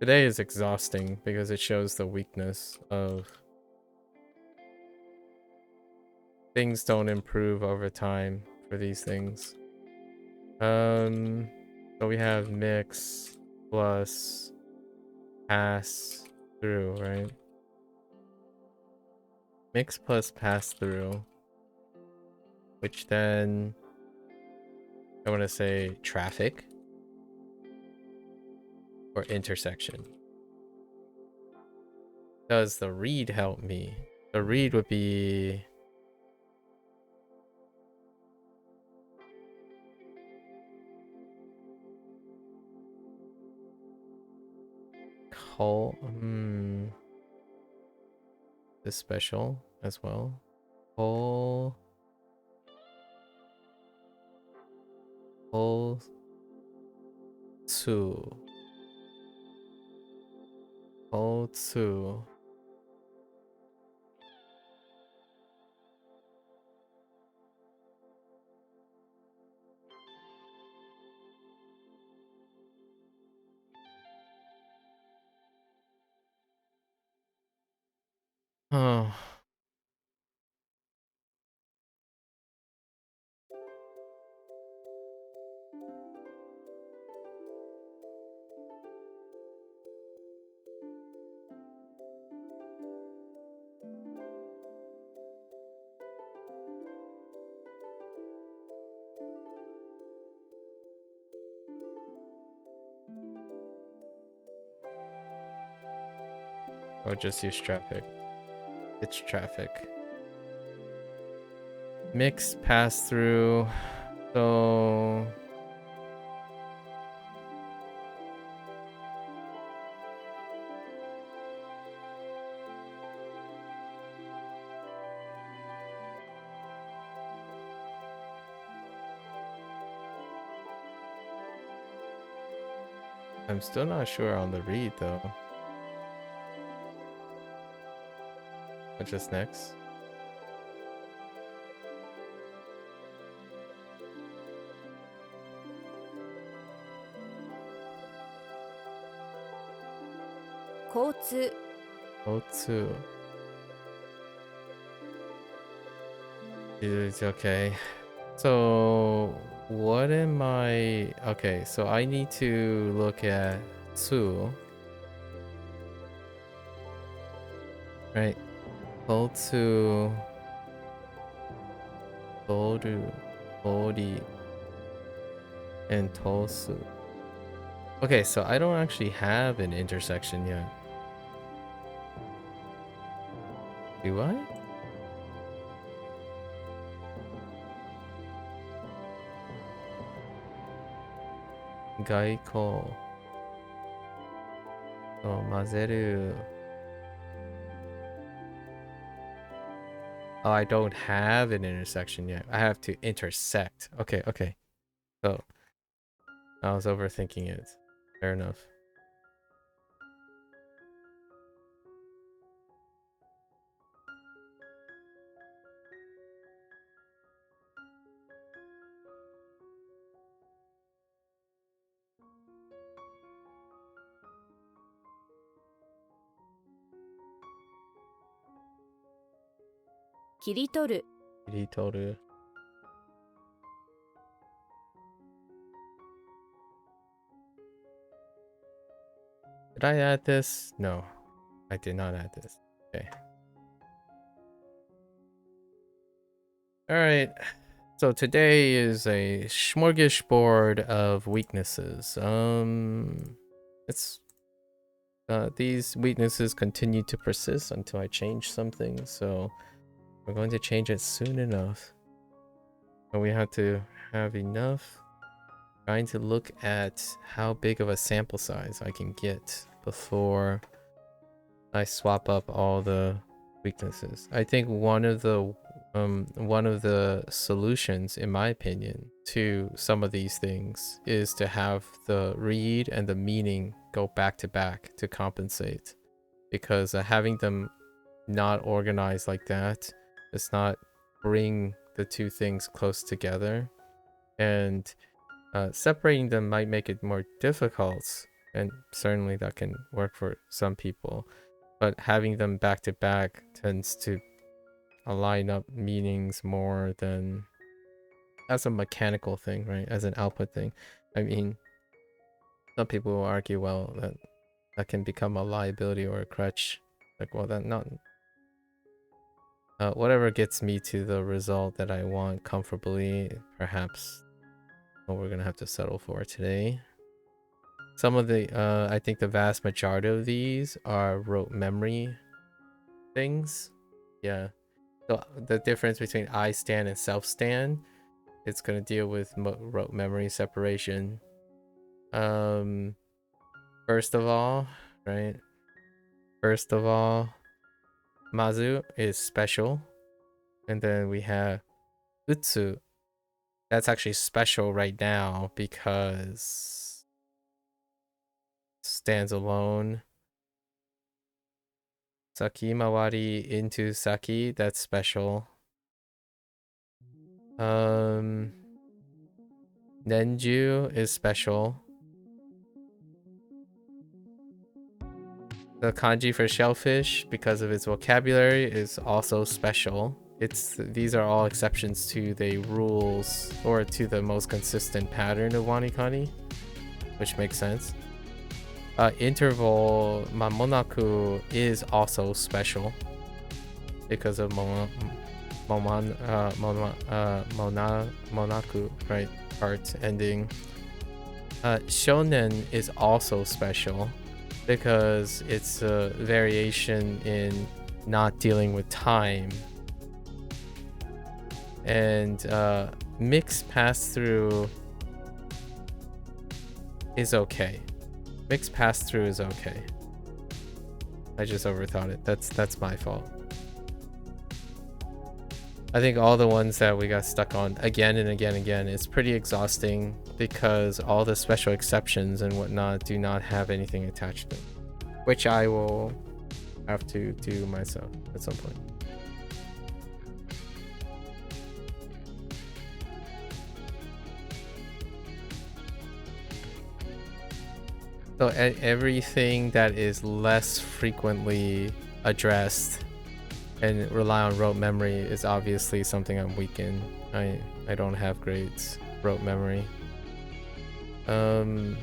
Today is exhausting because it shows the weakness of things don't improve over time for these things. So we have mix plus pass through, right? Mix plus pass through, which then I want to say traffic or intersection. Does the read help me? The read would be call. This special as well. Call. Two. Hold two. Oh. Or just use traffic. It's traffic. Mix pass through. So I'm still not sure on the read though. What's just next? 交通 Otsu. It's okay. So what am I? Okay, so I need to look at Tsu. Right. Otsu. Toru. Ori. And Tosu. Okay, so I don't actually have an intersection yet. Do I? Gaiko. Oh, Mazeru. Oh, I don't have an intersection yet. I have to intersect. Okay, okay. So I was overthinking it. Fair enough.「切り取る Kiritoru. Did I add this? No, I did not add this. Okay. Alright. So today is a smorgasbord of weaknesses. It's these weaknesses continue to persist until I change something, so we're going to change it soon enough. But we have to have enough. Trying to look at how big of a sample size I can get before I swap up all the weaknesses. I think one of the solutions, in my opinion, to some of these things is to have the read and the meaning go back to back to compensate, because having them not organized like that does not bring the two things close together, and separating them might make it more difficult, and certainly that can work for some people, but having them back to back tends to align up meanings more than as a mechanical thing, right? As an output thing. I mean, some people will argue, well, that can become a liability or a crutch. Like, well, that not whatever gets me to the result that I want comfortably, perhaps what we're gonna have to settle for today. Some of the I think the vast majority of these are rote memory things. Yeah. So the difference between I stand and self stand, it's gonna deal with rote memory separation. First of all, right? First of all, Mazu is special, and then we have Utsu. That's actually special right now because stands alone. Saki Mawari into Saki, that's special. Nenju is special. The kanji for shellfish, because of its vocabulary, is also special. These are all exceptions to the rules, or to the most consistent pattern of WaniKani, which makes sense. Interval Mamonaku is also special because of Monaku, right? Part ending. Shonen is also special because it's a variation in not dealing with time. And mixed pass-through is okay. Mixed pass-through is okay. I just overthought it. That's my fault. I think all the ones that we got stuck on again and again and again is pretty exhausting because all the special exceptions and whatnot do not have anything attached to them, which I will have to do myself at some point. So everything that is less frequently addressed and rely on rote memory is obviously something I'm weak in. I don't have great rote memory. Let's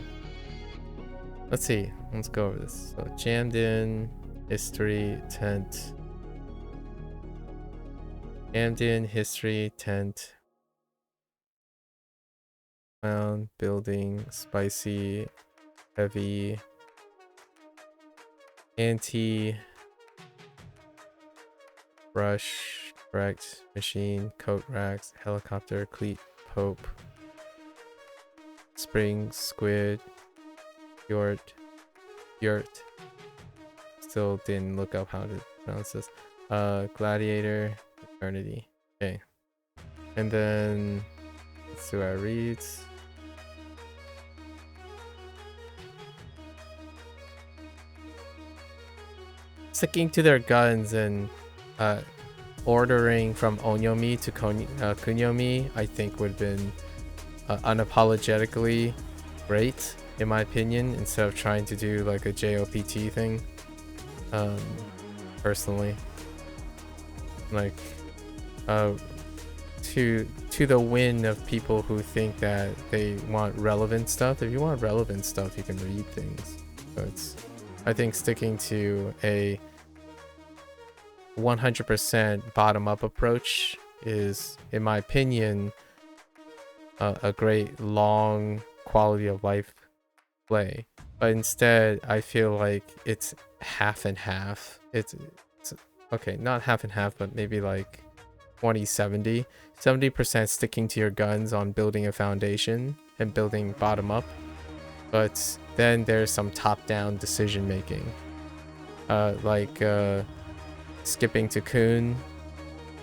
see. Let's go over this. So jammed in, history, tent. Jammed in, history, tent. Found, building, spicy, heavy, anti, brush, correct, machine, coat racks, helicopter, cleat, pope, spring, squid, yurt. Still didn't look up how to pronounce this. Gladiator, eternity. Okay. And then let's do our reads. Sticking to their guns and ordering from onyomi to kunyomi, I think would have been unapologetically great, in my opinion, instead of trying to do like a JOPT thing. Personally, like to the win of people who think that they want relevant stuff. If you want relevant stuff, you can read things. So it's, I think sticking to a 100% bottom-up approach is, in my opinion, a great long quality of life play. But instead, I feel like it's half and half. It's okay, not half and half, but maybe like 20-70. 70% sticking to your guns on building a foundation and building bottom up. But then there's some top-down decision making. Like skipping to Kun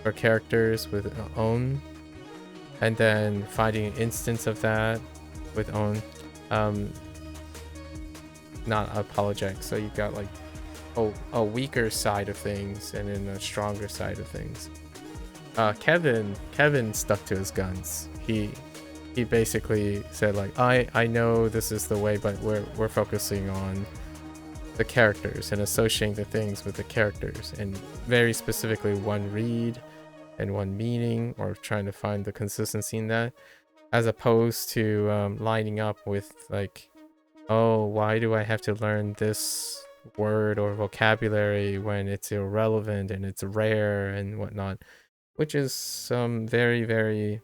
for characters with own, and then finding an instance of that with own. Not apologetic, so you got like a weaker side of things and then a stronger side of things. Kevin stuck to his guns. He basically said like, I know this is the way, but we're focusing on the characters and associating the things with the characters, and very specifically one read and one meaning, or trying to find the consistency in that, as opposed to lining up with like, oh, why do I have to learn this word or vocabulary when it's irrelevant and it's rare and whatnot, which is very, very,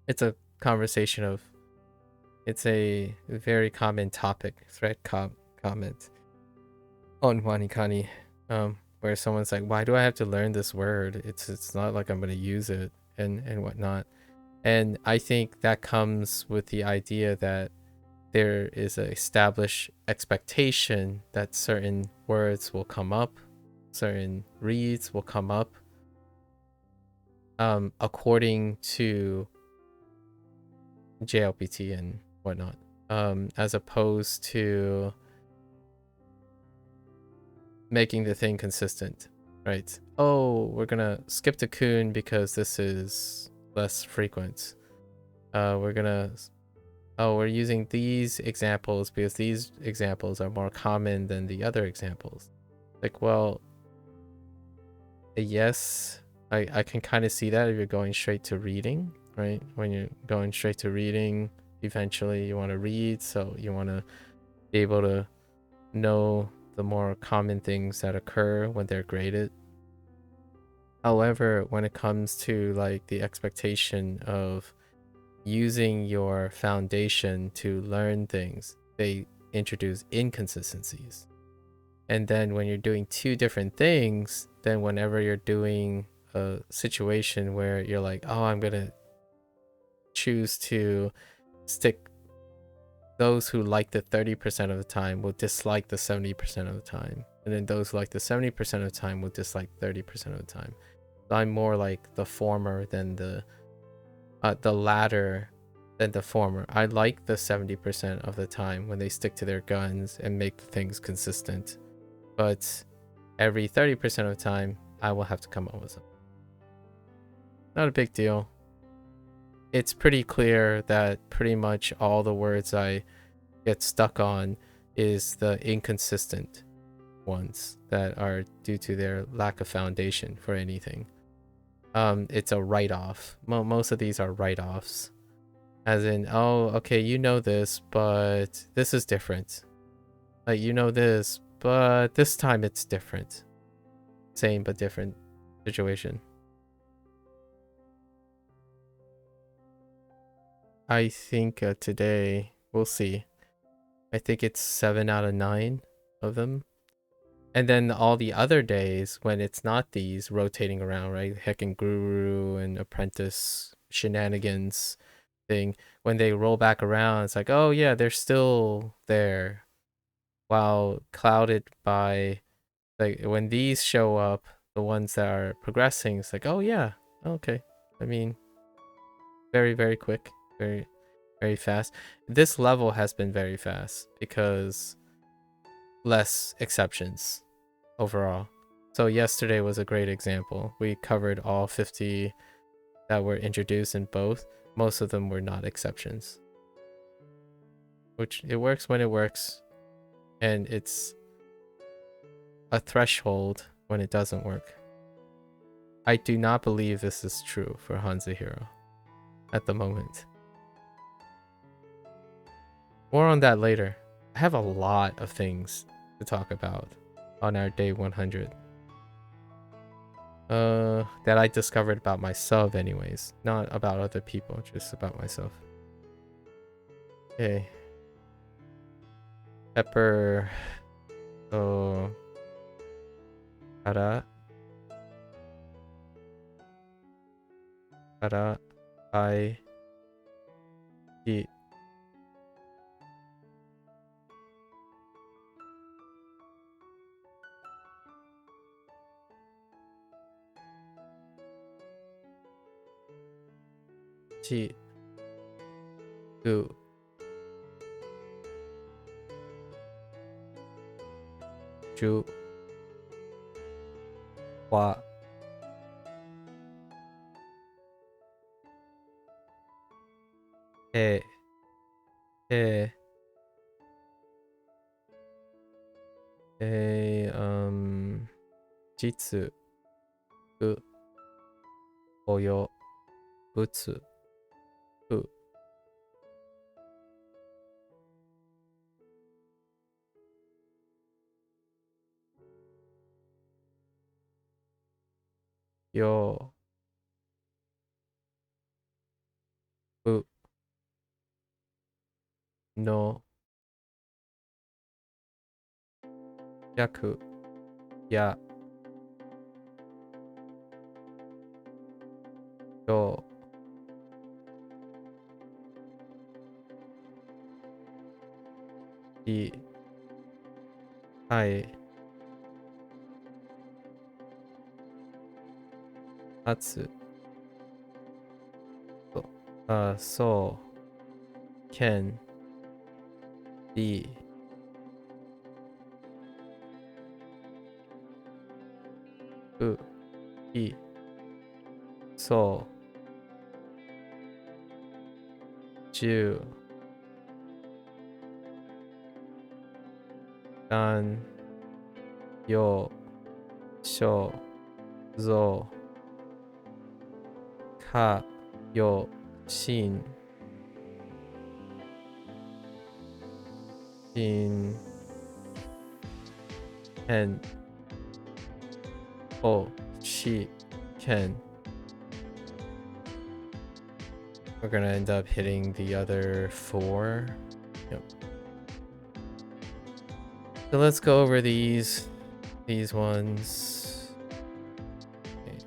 it's a conversation of, it's a very common topic, thread comment on WaniKani, where someone's like, why do I have to learn this word? It's not like I'm going to use it and whatnot. And I think that comes with the idea that there is an established expectation that certain words will come up, certain reads will come up, according to JLPT and whatnot, as opposed to making the thing consistent, right? Oh, we're gonna skip to Kun because this is less frequent. We're using these examples because these examples are more common than the other examples. Like, well, yes, I can kind of see that if you're going straight to reading, right? When you're going straight to reading, eventually you want to read, so you want to be able to know the more common things that occur when they're graded. However, when it comes to like the expectation of using your foundation to learn things, they introduce inconsistencies. And then when you're doing two different things, then whenever you're doing a situation where you're like, oh, I'm gonna choose to stick, those who like the 30% of the time will dislike the 70% of the time, and then those who like the 70% of the time will dislike 30% of the time. So I'm more like the former than the latter than the former. I like the 70% of the time when they stick to their guns and make the things consistent, but every 30% of the time I will have to come up with something. Not a big deal. It's pretty clear that pretty much all the words I get stuck on is the inconsistent ones that are due to their lack of foundation for anything. It's a write-off. Most of these are write-offs. As in, oh, okay, you know this, but this is different. Like, you know this, but this time it's different. Same but different situation. I think today, we'll see. I think it's 7 out of 9 of them. And then all the other days when it's not these rotating around, right? Heckin' Guru and Apprentice shenanigans thing. When they roll back around, it's like, oh yeah, they're still there. While clouded by, like, when these show up, the ones that are progressing, it's like, oh yeah, okay. I mean, very, very quick. Very, very fast. This level has been very fast because less exceptions overall. So yesterday was a great example. We covered all 50 that were introduced in both. Most of them were not exceptions. Which, it works when it works. And it's a threshold when it doesn't work. I do not believe this is true for Hanzahiro at the moment. More on that later. I have a lot of things to talk about on our day 100. That I discovered about myself anyways. Not about other people, just about myself. Okay. Pepper. Oh. Para. I. Eat. Chi. U. Ju. Wa. E. E. Jitsu. U. Oyo. Butsu. U. Yo. U. No. Yaku. Ya. Yo. I. Hai. Atsu. So. Ken. Di. U. I. So. Ju. Dan. Yo. Sho. Zo. Ka. Yo. Shin. Shin. Ken. O. Shi. Ken. We're gonna end up hitting the other 4. Yep. So let's go over these ones. Okay.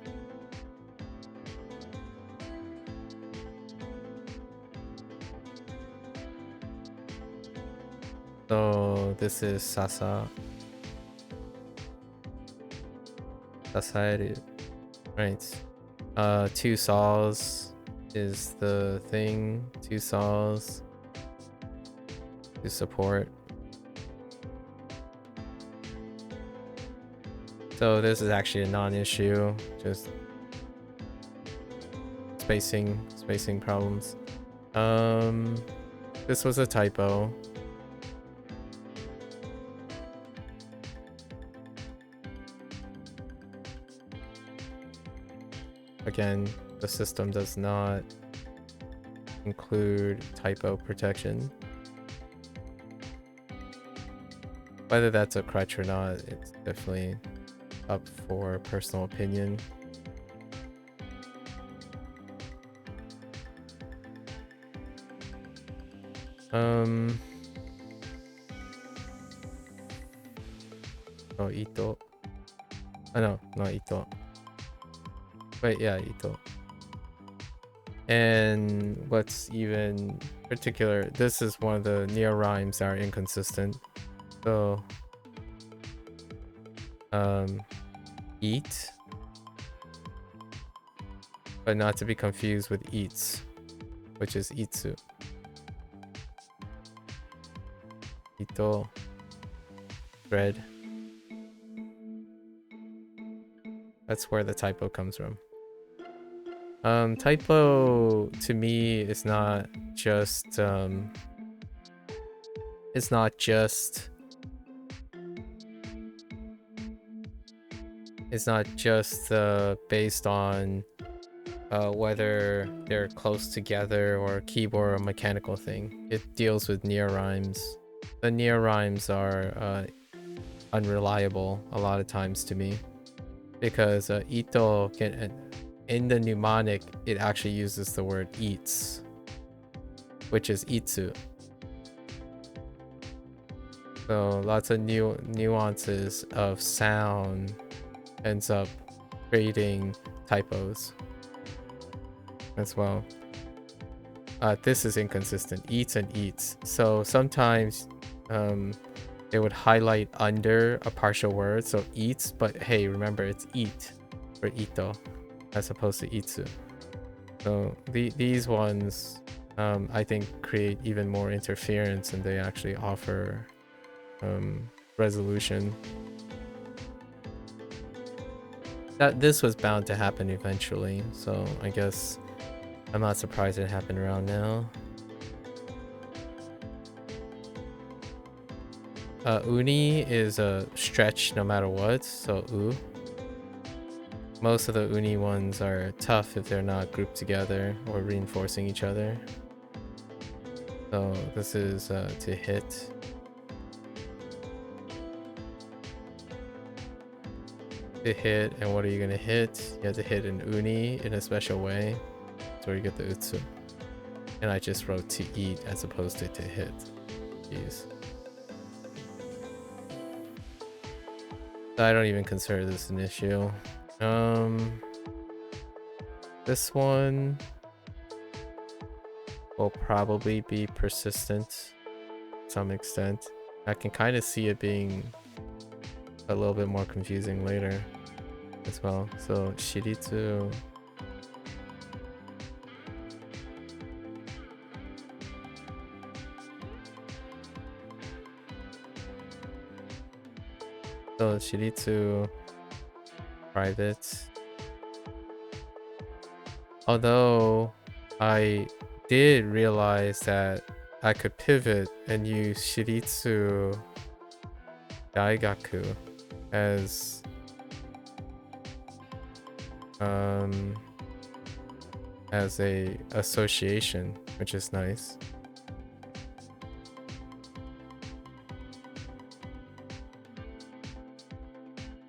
So this is Sasa. Sasaeru. Right. 2 saws is the thing. 2 saws to support. So this is actually a non-issue, just spacing problems. This was a typo. again, the system does not include typo protection. Whether that's a crutch or not, it's definitely up for personal opinion. Oh, Ito. Oh, no, not Ito. Wait, yeah, Ito. And what's even particular, this is one of the near rhymes that are inconsistent. So, eat, but not to be confused with eats, which is itsu. Ito, bread. That's where the typo comes from. Typo to me is not just it's not just based on whether they're close together or a keyboard or mechanical thing. It deals with near rhymes. The near rhymes are unreliable a lot of times to me, because ito can, in the mnemonic, it actually uses the word eats, which is itsu. So lots of nuances of sound ends up creating typos as well. This is inconsistent. Eats and eats. So sometimes they would highlight under a partial word, so eats, but hey, remember it's eat for ito as opposed to itsu. So these ones I think create even more interference, and they actually offer resolution. This was bound to happen eventually, so I guess I'm not surprised it happened around now. Uni is a stretch no matter what, so u. Most of the uni ones are tough if they're not grouped together or reinforcing each other. So this is to hit. To hit, and what are you gonna hit? You have to hit an uni in a special way. That's where you get the utsu. And I just wrote to eat as opposed to hit. Jeez. I don't even consider this an issue. This one will probably be persistent to some extent. I can kind of see it being a little bit more confusing later as well. So shiritsu. So shiritsu private. Although I did realize that I could pivot and use shiritsu daigaku as a association, which is nice.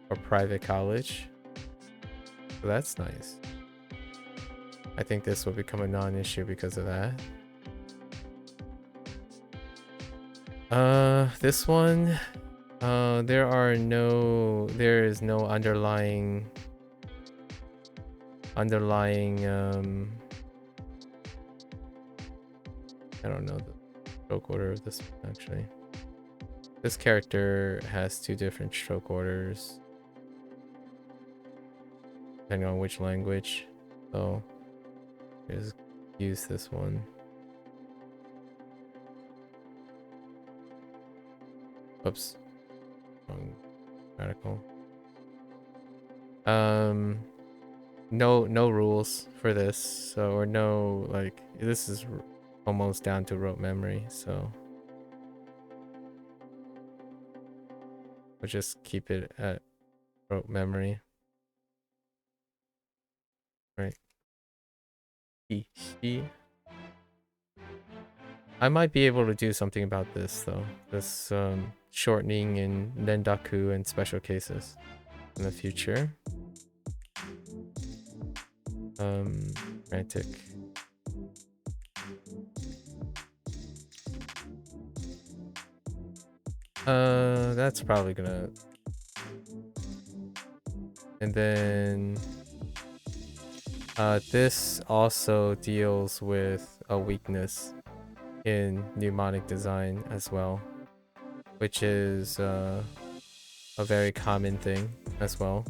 Or private college. So that's nice. I think this will become a non-issue because of that. This one, there is no underlying I don't know the stroke order of this actually. This character has two different stroke orders depending on which language, so just use this one. Oops, wrong article. No rules for this, so, or no, like, this is almost down to rote memory, so we'll just keep it at rote memory right? Hishi. I might be able to do something about this though. This shortening in rendaku and special cases in the future. Frantic. That's probably gonna. And then this also deals with a weakness in mnemonic design as well, which is a very common thing as well.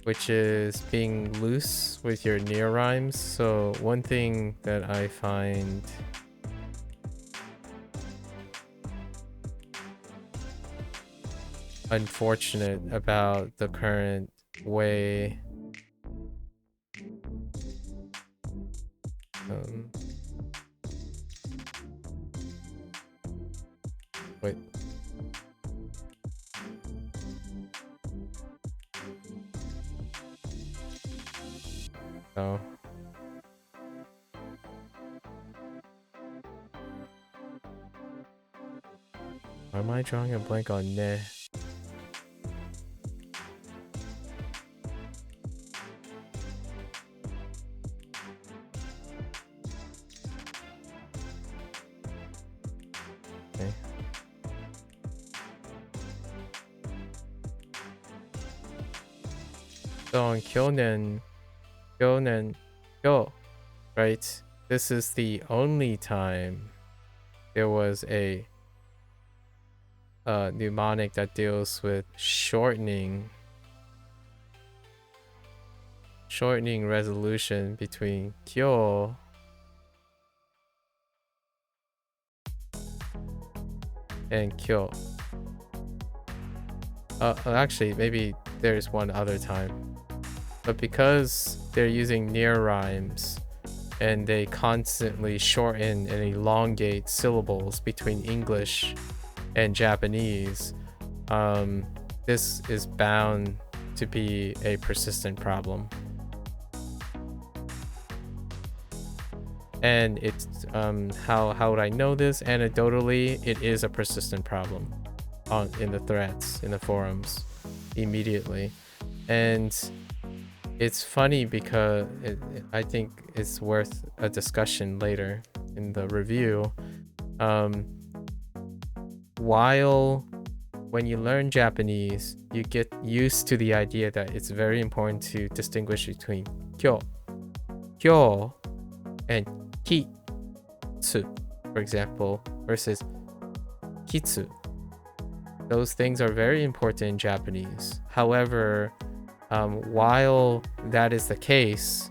Which is being loose with your near rhymes. So one thing that I find unfortunate about the current way wait. Oh. Why am I drawing a blank on ne? Okay. So on Kyonen, Kyo, right? This is the only time there was a mnemonic that deals with shortening resolution between Kyo and Kyo. Actually, maybe there's one other time. But because they're using near rhymes and they constantly shorten and elongate syllables between English and Japanese, this is bound to be a persistent problem. And it's how would I know this? Anecdotally, it is a persistent problem in the threads, in the forums, immediately. And it's funny because I think it's worth a discussion later in the review. While when you learn Japanese, you get used to the idea that it's very important to distinguish between kyo, and kitsu, for example, versus kitsu. Those things are very important in Japanese. However, while that is the case,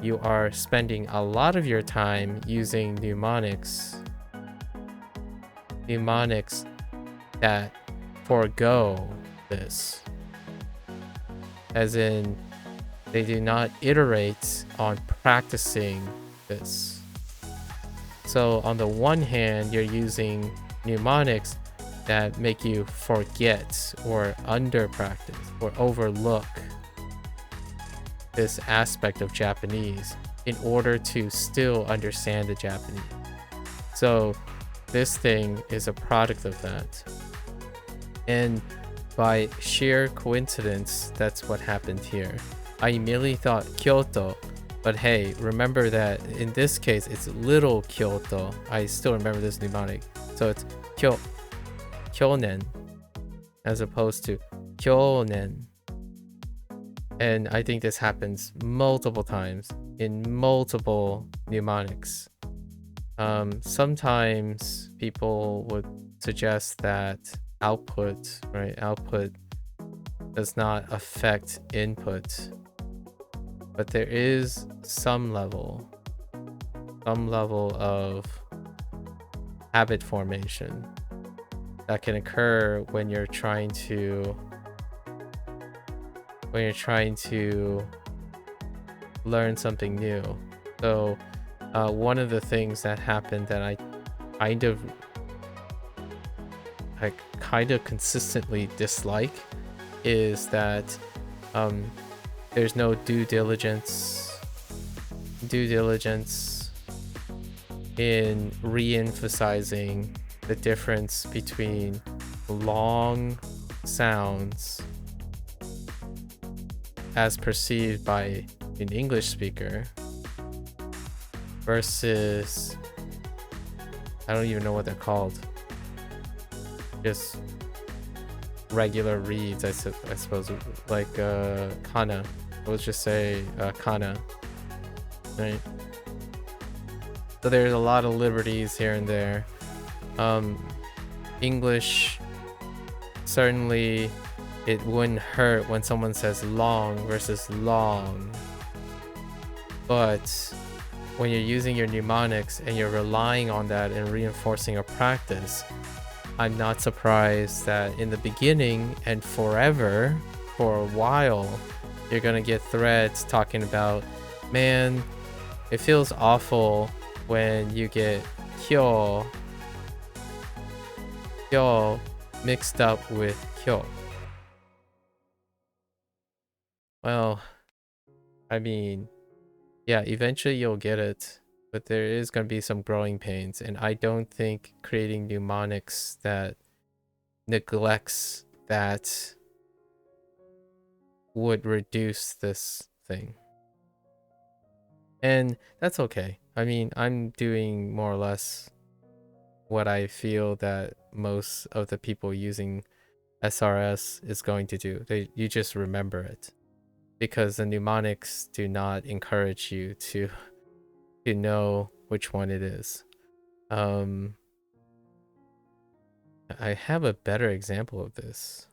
you are spending a lot of your time using mnemonics that forego this. As in, they do not iterate on practicing this. So on the one hand, you're using mnemonics that make you forget or under practice or overlook this aspect of Japanese in order to still understand the Japanese. So this thing is a product of that. And by sheer coincidence, that's what happened here. I immediately thought Kyoto, but hey, remember that in this case, it's little Kyoto. I still remember this mnemonic. So it's Kyonen, as opposed to Kyonen. And I think this happens multiple times in multiple mnemonics. Sometimes people would suggest that output does not affect input, but there is some level of habit formation that can occur when you're trying to learn something new. So one of the things that happened that I kind of consistently dislike is that there's no due diligence in re-emphasizing the difference between long sounds as perceived by an English speaker versus, I don't even know what they're called, just regular reads, I suppose, like kana. Let's just say kana, right? So there's a lot of liberties here and there. English, certainly it wouldn't hurt when someone says long versus long, but when you're using your mnemonics and you're relying on that and reinforcing a practice, I'm not surprised that in the beginning and forever, for a while, you're gonna get threads talking about, man, it feels awful when you get kyo mixed up with kyo. Well, I mean, yeah, eventually you'll get it, but there is going to be some growing pains, and I don't think creating mnemonics that neglects that would reduce this thing. And that's okay. I mean, I'm doing more or less what I feel that most of the people using SRS is going to do. You just remember it, because the mnemonics do not encourage you to know which one it is. I have a better example of this,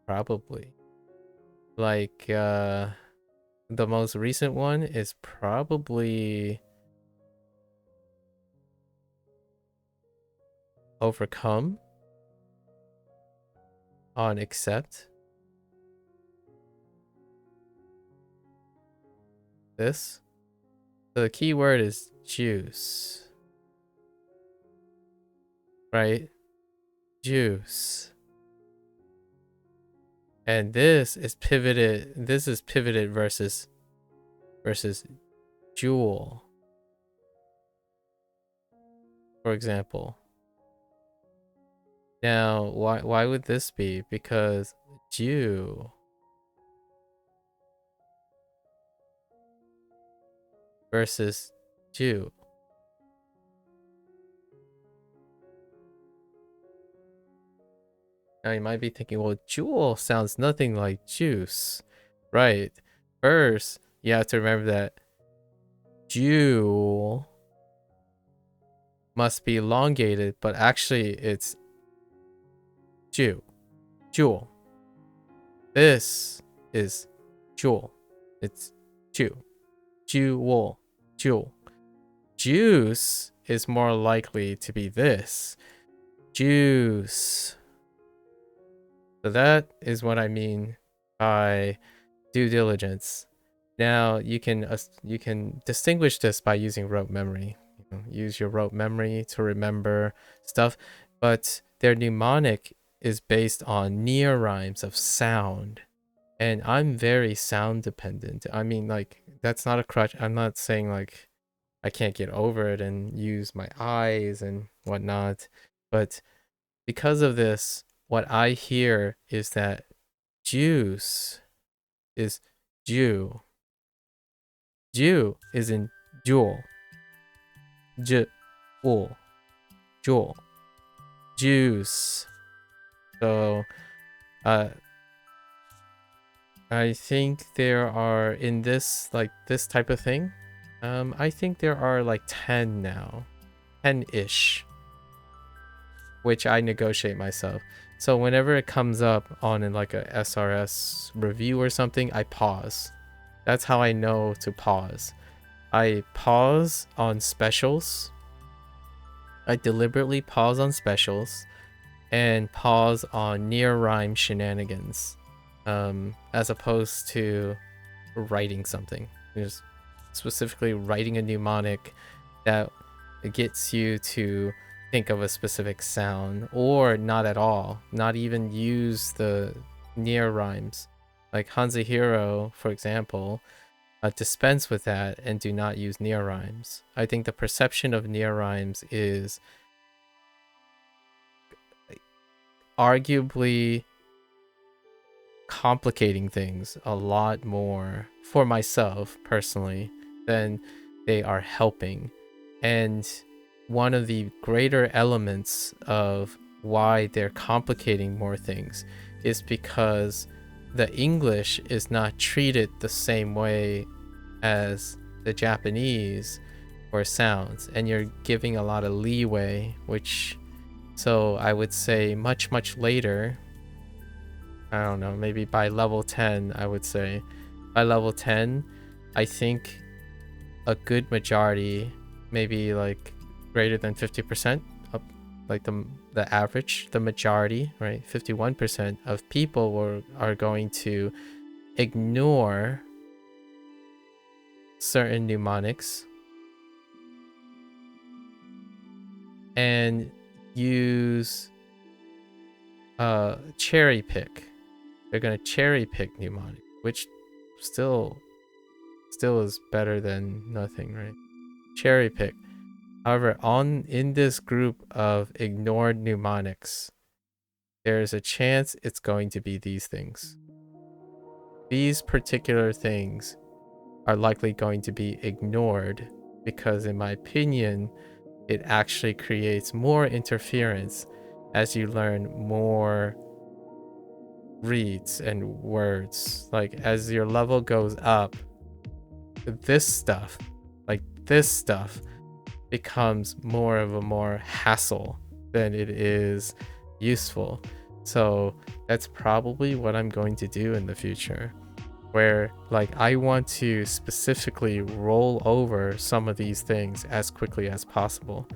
probably. Like the most recent one is probably overcome on accept. This. So the key word is juice. Right? Juice. And this is pivoted versus jewel. For example. Now, why would this be? Because Jew versus Jew. Now you might be thinking, well, jewel sounds nothing like juice. Right. First, you have to remember that Jew must be elongated, but actually it's Jew. Jewel. This is jewel. It's Jew. Jewel. Jewel. Juice is more likely to be this. Juice. So that is what I mean by due diligence. Now you can distinguish this by using rote memory. Use your rote memory to remember stuff, but their mnemonic is based on near rhymes of sound, and I'm very sound dependent. I mean, like, that's not a crutch. I'm not saying like I can't get over it and use my eyes and whatnot, but because of this, what I hear is that juice is Jew. Jew is in jewel. Jewel. Jewel. Juice. So, I think there are, in this, like, this type of thing, I think there are like 10 now. 10-ish. Which I negotiate myself. So whenever it comes up on in like a SRS review or something, I pause. That's how I know to pause. I pause on specials. I deliberately pause on specials and pause on near rhyme shenanigans, as opposed to writing something. Just specifically writing a mnemonic that gets you to think of a specific sound, or not at all, not even use the near rhymes. Like Hanzahiro, for example, dispense with that and do not use near rhymes. I think the perception of near rhymes is arguably complicating things a lot more for myself personally than they are helping. And one of the greater elements of why they're complicating more things is because the English is not treated the same way as the Japanese or sounds, and you're giving a lot of leeway, which, so I would say much later, I don't know, maybe by level 10, I would say by level 10, I think a good majority, maybe like greater than 50% of like the average, the majority, right, 51% of people are going to ignore certain mnemonics and use cherry pick. They're gonna cherry pick mnemonic, which still is better than nothing, right? Cherry pick. However, in this group of ignored mnemonics, there's a chance it's going to be these things. These particular things are likely going to be ignored because, in my opinion, it actually creates more interference as you learn more reads and words. Like, as your level goes up, this stuff becomes more of a more hassle than it is useful. So that's probably what I'm going to do in the future, where like I want to specifically roll over some of these things as quickly as possible.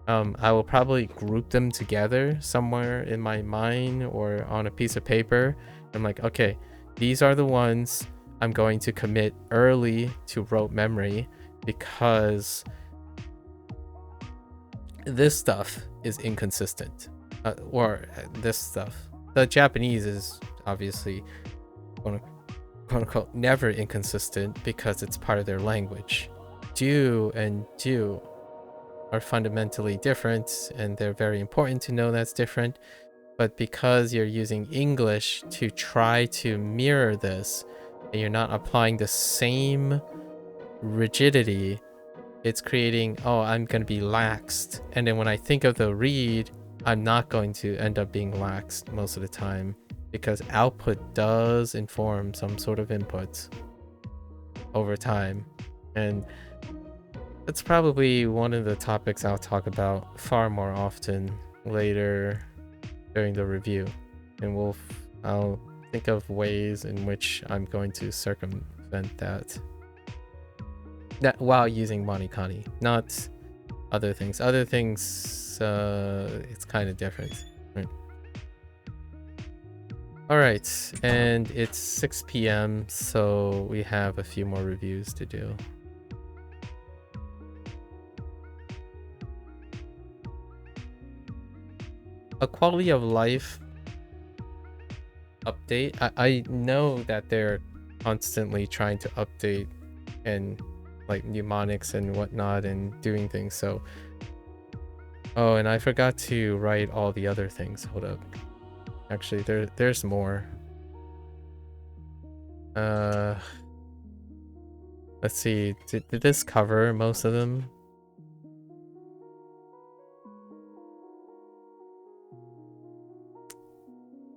I will probably group them together somewhere in my mind or on a piece of paper. I'm like, okay, these are the ones I'm going to commit early to rote memory because this stuff is inconsistent. This stuff. The Japanese is obviously quote unquote never inconsistent because it's part of their language. Do and do are fundamentally different, and they're very important to know that's different. But because you're using English to try to mirror this, and you're not applying the same rigidity, it's creating, oh, I'm going to be laxed. And then when I think of the read, I'm not going to end up being laxed most of the time because output does inform some sort of input over time. And that's probably one of the topics I'll talk about far more often later during the review. And I'll think of ways in which I'm going to circumvent that while using WaniKani, not other things. Other things, it's kind of different. Right? All right, and it's 6 p.m., so we have a few more reviews to do. A quality of life update. I know that they're constantly trying to update and like mnemonics and whatnot and doing things. So, oh, and I forgot to write all the other things. Hold up. Actually, there's more. Let's see. Did this cover most of them?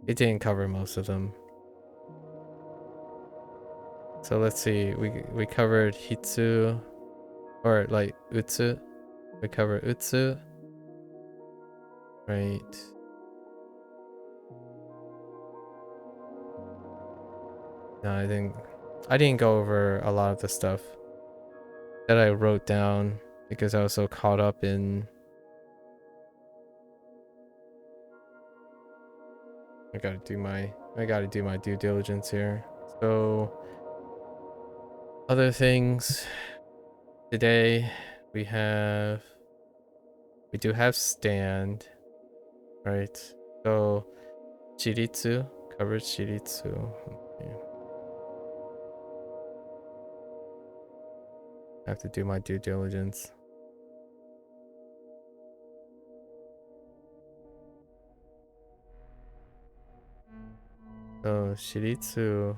It didn't cover most of them. So let's see. We covered Hitsu, or like Utsu. We covered Utsu. Right. No, I didn't go over a lot of the stuff that I wrote down because I was so caught up in I gotta do my due diligence here. So other things today we do have stand, right? So Jiritsu Covered shiritsu. Okay. I have to do my due diligence. So shiritsu.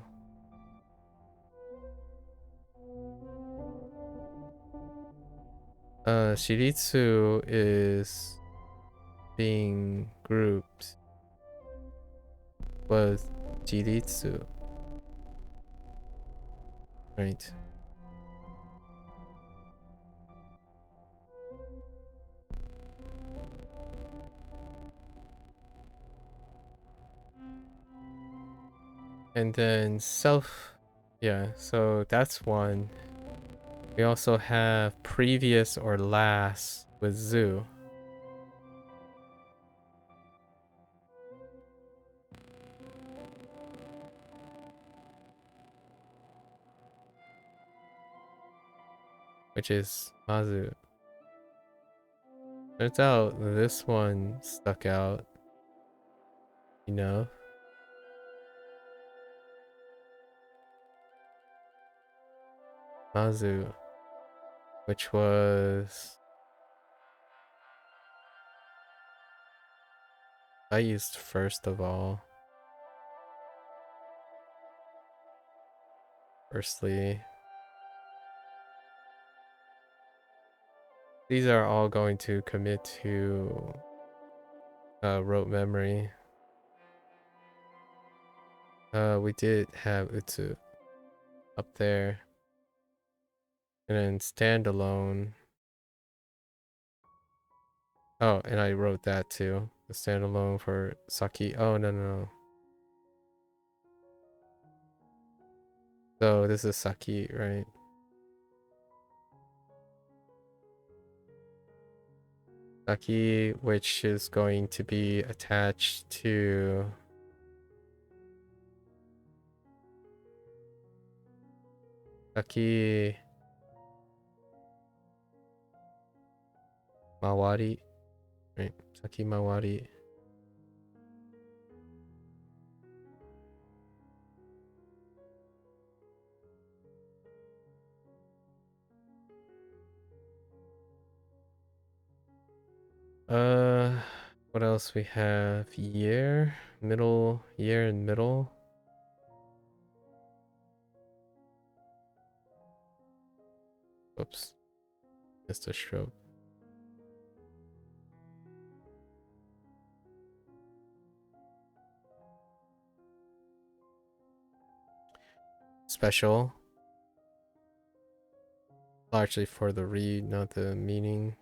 Shiritsu is being grouped with jiritsu. Right. And then yeah, so that's one. We also have previous or last with zoo. Which is mazu. Turns out this one stuck out. You know? Mazu. Which was... I used first of all. Firstly. These are all going to commit to rote memory. We did have Utsu up there. And then standalone. Oh, and I wrote that too. The standalone for Saki. Oh, no. So this is Saki, right? Saki, which is going to be attached to Saki Mawari, right? Saki Mawari. What else we have? Year, middle, year and middle. Oops, missed a stroke. Special. Largely for the read, not the meaning.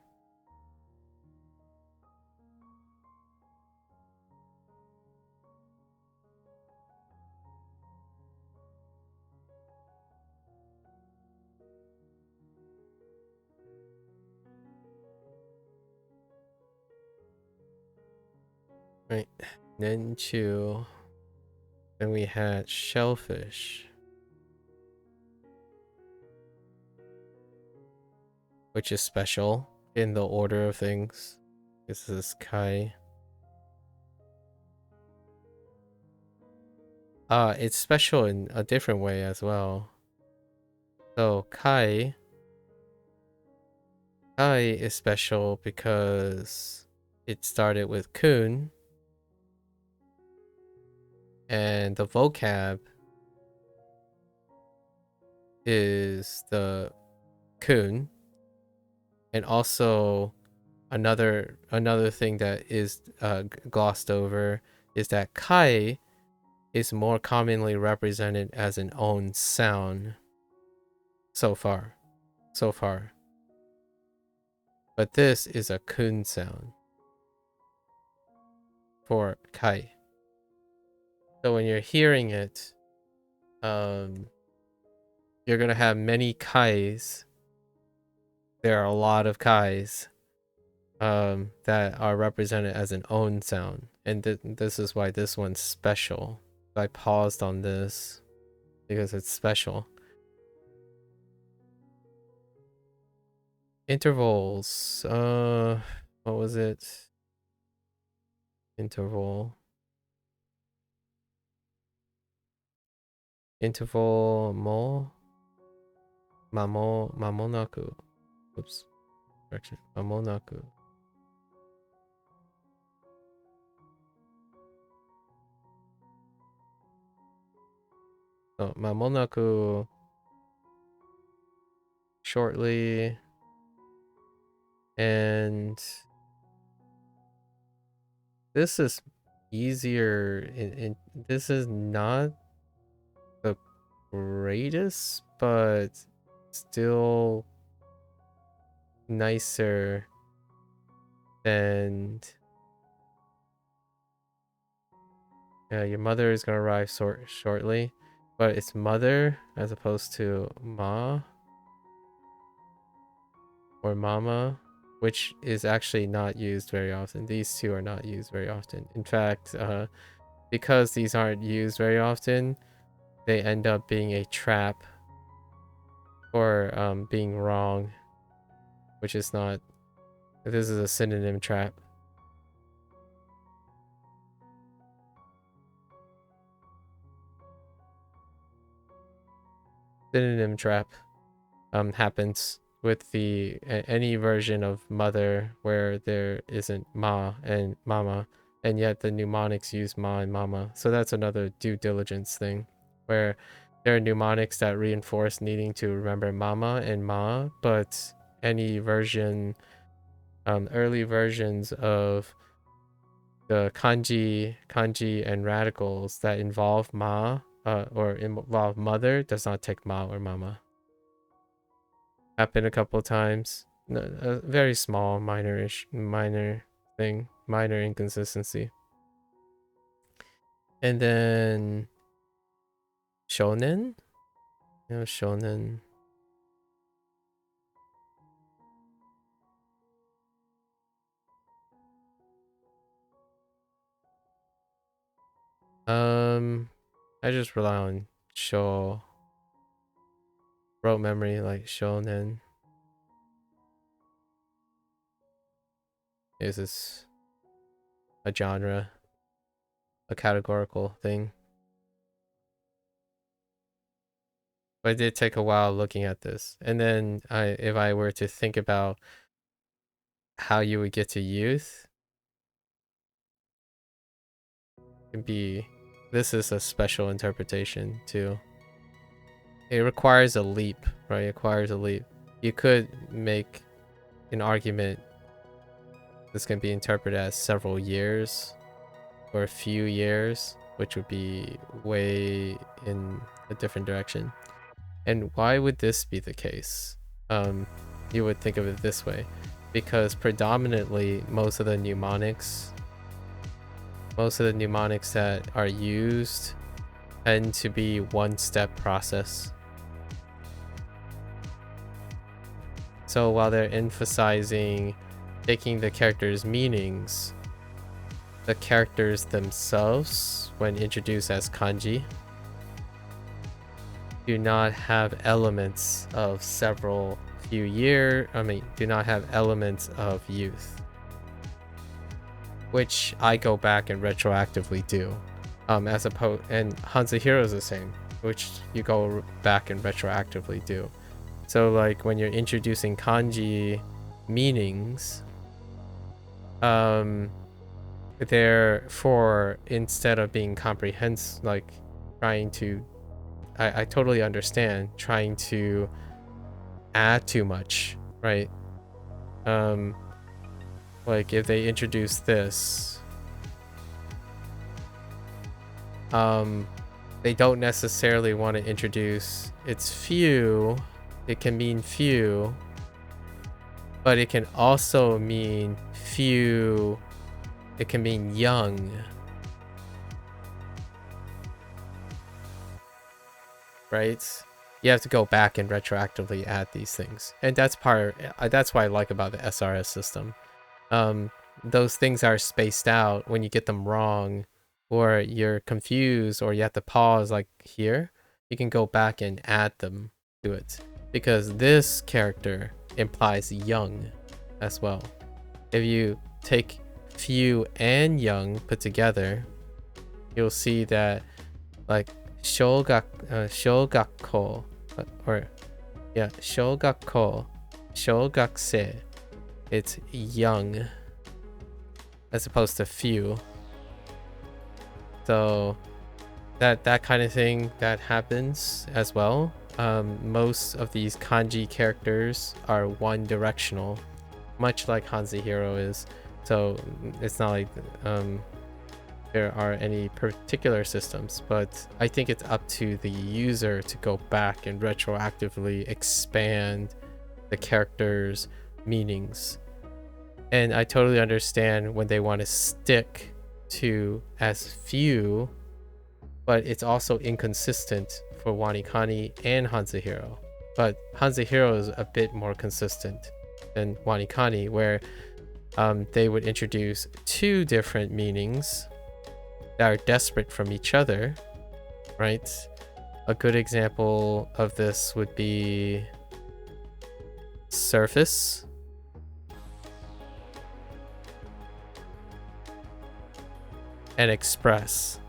Right, Nenchu. Then we had shellfish, which is special in the order of things. This is Kai. It's special in a different way as well. So Kai is special because it started with kun, and the vocab is the kun, and also another thing that is glossed over is that Kai is more commonly represented as an own sound so far. But this is a kun sound for Kai. So when you're hearing it, you're gonna have many Kais. There are a lot of Kais that are represented as an own sound. And this is why this one's special. I paused on this because it's special. Intervals. What was it? Interval. Interval mo. Mamonaku. Oops. Correction. Mamonaku. Oh, mamonaku. Shortly. And this is easier. This is not the greatest, but still nicer than your mother is gonna arrive shortly, but it's mother as opposed to ma or mama, which is actually not used very often. These two are not used very often. In fact, because these aren't used very often, they end up being a trap or being wrong, which is not. This is a synonym trap. Synonym trap happens with the any version of mother where there isn't ma and mama, and yet the mnemonics use ma and mama. So that's another due diligence thing, where there are mnemonics that reinforce needing to remember mama and ma, but any version, early versions of the kanji and radicals that involve ma or involve mother does not take ma or mama. Happened a couple of times. No, a very small, minor thing, minor inconsistency. And then shonen, shonen. I just rely on rote memory, like shonen. Is this a genre, a categorical thing? But it did take a while looking at this. And then if I were to think about how you would get to youth, it'd be, this is a special interpretation too. It requires a leap, right? It requires a leap. You could make an argument this can be interpreted as several years or a few years, which would be way in a different direction. And why would this be the case? You would think of it this way, because predominantly most of the mnemonics that are used tend to be one-step process. So while they're emphasizing taking the characters' meanings, the characters themselves, when introduced as kanji, do not have elements of do not have elements of youth, which I go back and retroactively do, as opposed, and Hanzahiro is the same, which you go back and retroactively do. So like when you're introducing kanji meanings, therefore instead of being comprehensive, like trying to, I totally understand trying to add too much, right? Like if they introduce this, they don't necessarily want to introduce it's few. It can mean few, but it can also mean few. It can mean young. Right? You have to go back and retroactively add these things. And that's why I like about the SRS system. Those things are spaced out. When you get them wrong or you're confused or you have to pause like here, you can go back and add them to it. Because this character implies young as well. If you take few and young put together, you'll see that like shogakko, or yeah, shogakko, shogakusei. It's young, as opposed to few. So that kind of thing that happens as well. Most of these kanji characters are one directional, much like Hanzihiro is. So it's not like there are any particular systems, but I think it's up to the user to go back and retroactively expand the characters' meanings. And I totally understand when they want to stick to as few, but it's also inconsistent for WaniKani and Hanzihiro. But Hanzihiro is a bit more consistent than WaniKani, where they would introduce two different meanings that are desperate from each other, right? A good example of this would be surface and express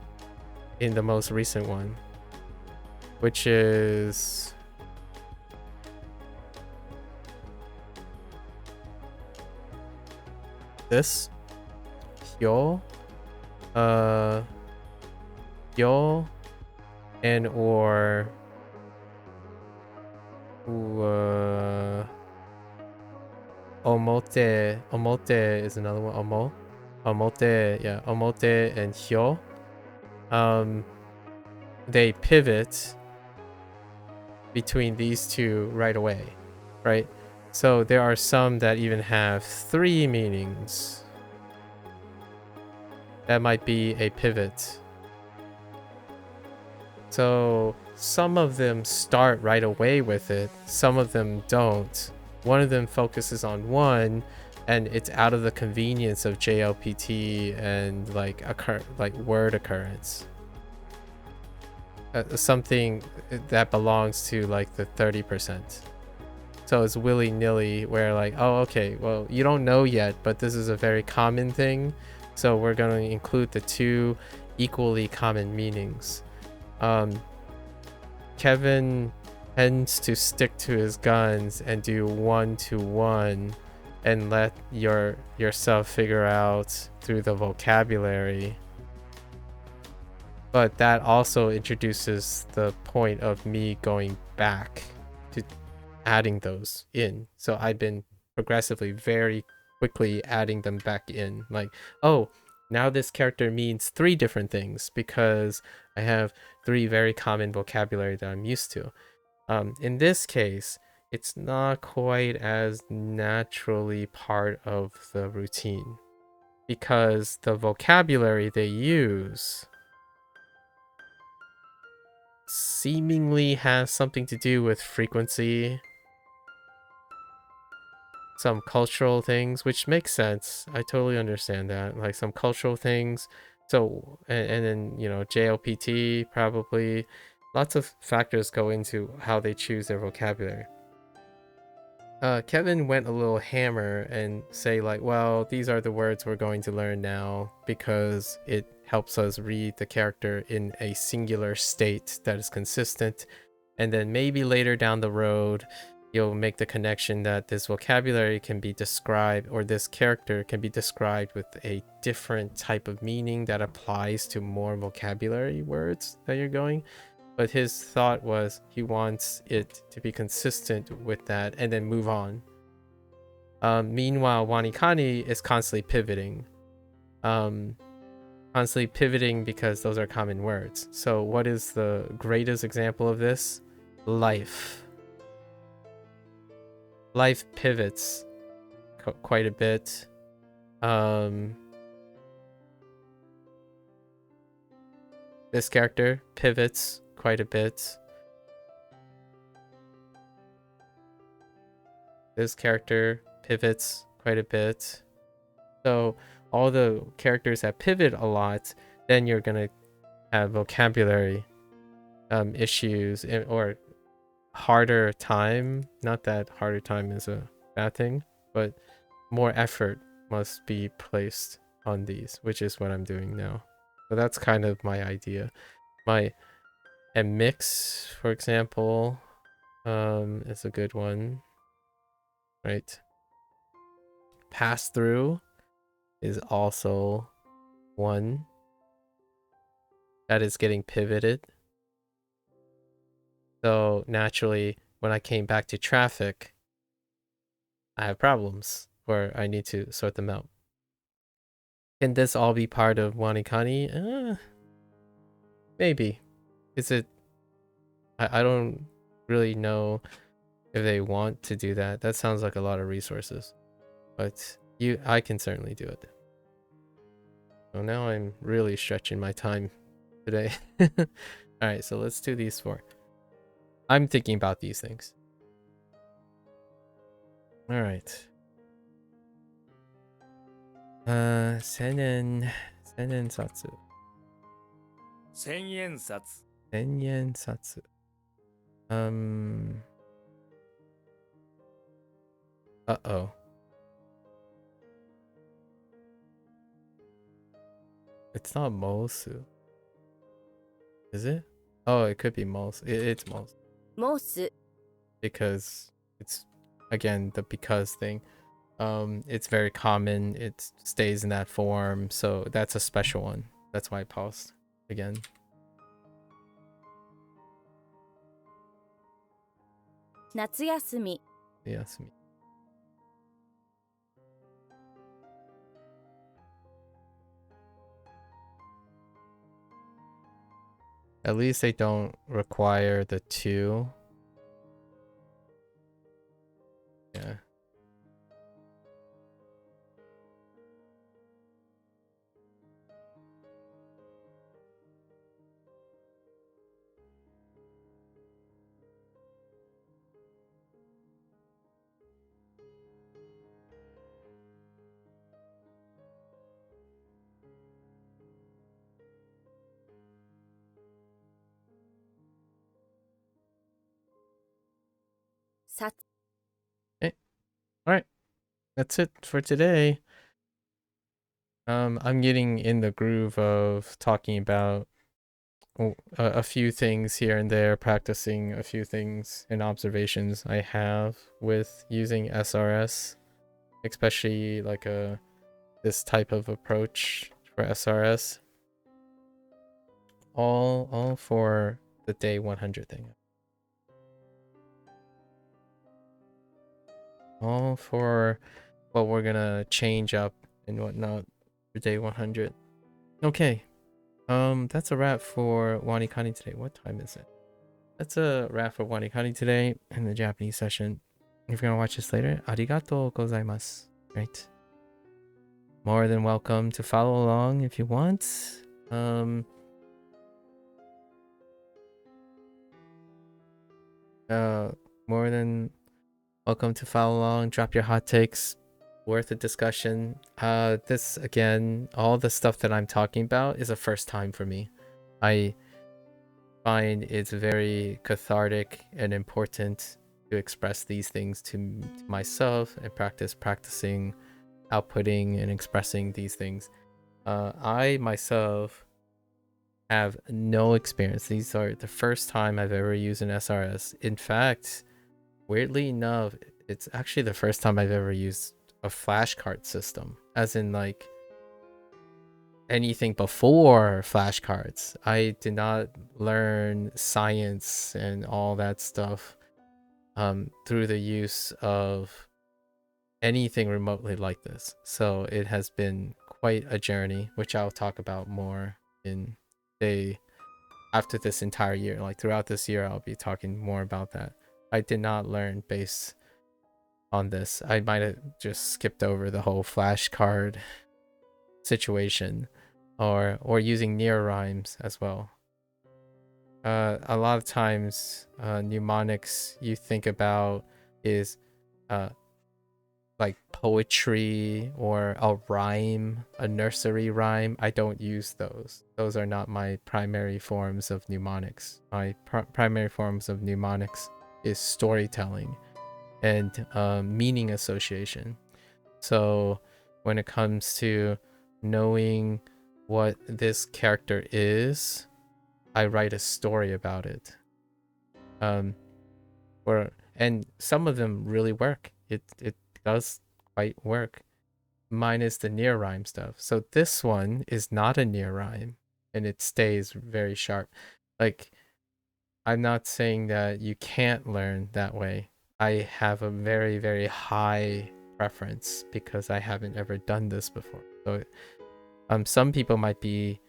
in the most recent one, which is this hyo, hyo, and or omote. Omote is another one. Omote, yeah, omote and hyo. They pivot between these two right away, right? So there are some that even have three meanings. That might be a pivot. So some of them start right away with it, some of them don't. One of them focuses on one, and it's out of the convenience of JLPT and like word occurrence. Something that belongs to like the 30%. So it's willy-nilly where like, oh, okay, well, you don't know yet, but this is a very common thing. So we're going to include the two equally common meanings. Kevin tends to stick to his guns and do 1-to-1 and let yourself figure out through the vocabulary. But that also introduces the point of me going back to adding those in. So I've been progressively very quickly adding them back in. Like, oh, now this character means three different things because I have three very common vocabulary that I'm used to. In this case, it's not quite as naturally part of the routine because the vocabulary they use seemingly has something to do with frequency, some cultural things, which makes sense. I totally understand that, like some cultural things. So and then, you know, JLPT, probably lots of factors go into how they choose their vocabulary. Kevin went a little hammer and say like, well, these are the words we're going to learn now because it helps us read the character in a singular state that is consistent. And then maybe later down the road, you'll make the connection that this vocabulary can be described, or this character can be described with a different type of meaning that applies to more vocabulary words that you're going. But his thought was he wants it to be consistent with that and then move on. Meanwhile, WaniKani is constantly pivoting. Constantly pivoting because those are common words. So what is the greatest example of this? Life. Life pivots quite a bit. This character pivots quite a bit. This character pivots quite a bit. So all the characters that pivot a lot, then you're gonna have vocabulary issues or harder time. Not that harder time is a bad thing, but more effort must be placed on these, which is what I'm doing now. So that's kind of my idea. And mix, for example, is a good one, right? Pass through is also one that is getting pivoted. So naturally, when I came back to traffic, I have problems where I need to sort them out. Can this all be part of WaniKani? Maybe. Is it? I don't really know if they want to do that. That sounds like a lot of resources. But I can certainly do it. So now I'm really stretching my time today. Alright, so let's do these 4. I'm thinking about these things. Alright. Senen satsu. 千円札 Senyen satsu. Uh-oh. It's not Mosu. Is it? Oh, it could be Mosu. It's Mosu. 申す Because it's, again, the because thing. It's very common. It stays in that form. So that's a special one. That's why I paused again. 夏休み Yasumi. At least they don't require the 2. Yeah.さ Alright. That's it for today. I'm getting in the groove of talking about a few things here and there, practicing a few things and observations I have with using SRS, especially like this type of approach for SRS. All for the day 100 thing. All for what we're gonna change up and whatnot for day 100. Okay. That's a wrap for WaniKani today. What time is it? That's a wrap for WaniKani today in the Japanese session. If you're gonna watch this later, arigatou gozaimasu. Right? More than welcome to follow along if you want. More than welcome to follow along. Drop your hot takes. Worth a discussion. This again, all the stuff that I'm talking about is a first time for me. I find it's very cathartic and important to express these things to myself and practicing outputting and expressing these things. I myself have no experience. These are the first time I've ever used an SRS. In fact, weirdly enough, it's actually the first time I've ever used a flashcard system, as in like anything before flashcards. I did not learn science and all that stuff through the use of anything remotely like this. So it has been quite a journey, which I'll talk about more in after this entire year. Like throughout this year, I'll be talking more about that. I did not learn based on this. I might have just skipped over the whole flashcard situation, or using near rhymes as well. A lot of times mnemonics you think about is like poetry or a rhyme, a nursery rhyme. I don't use those. Those are not my primary forms of mnemonics. My primary forms of mnemonics is storytelling and meaning association. So when it comes to knowing what this character is, I write a story about it. And some of them really work. It does quite work, minus the near rhyme stuff. So this one is not a near rhyme, and it stays very sharp. Like, I'm not saying that you can't learn that way. I have a very, very high preference because I haven't ever done this before. So some people might be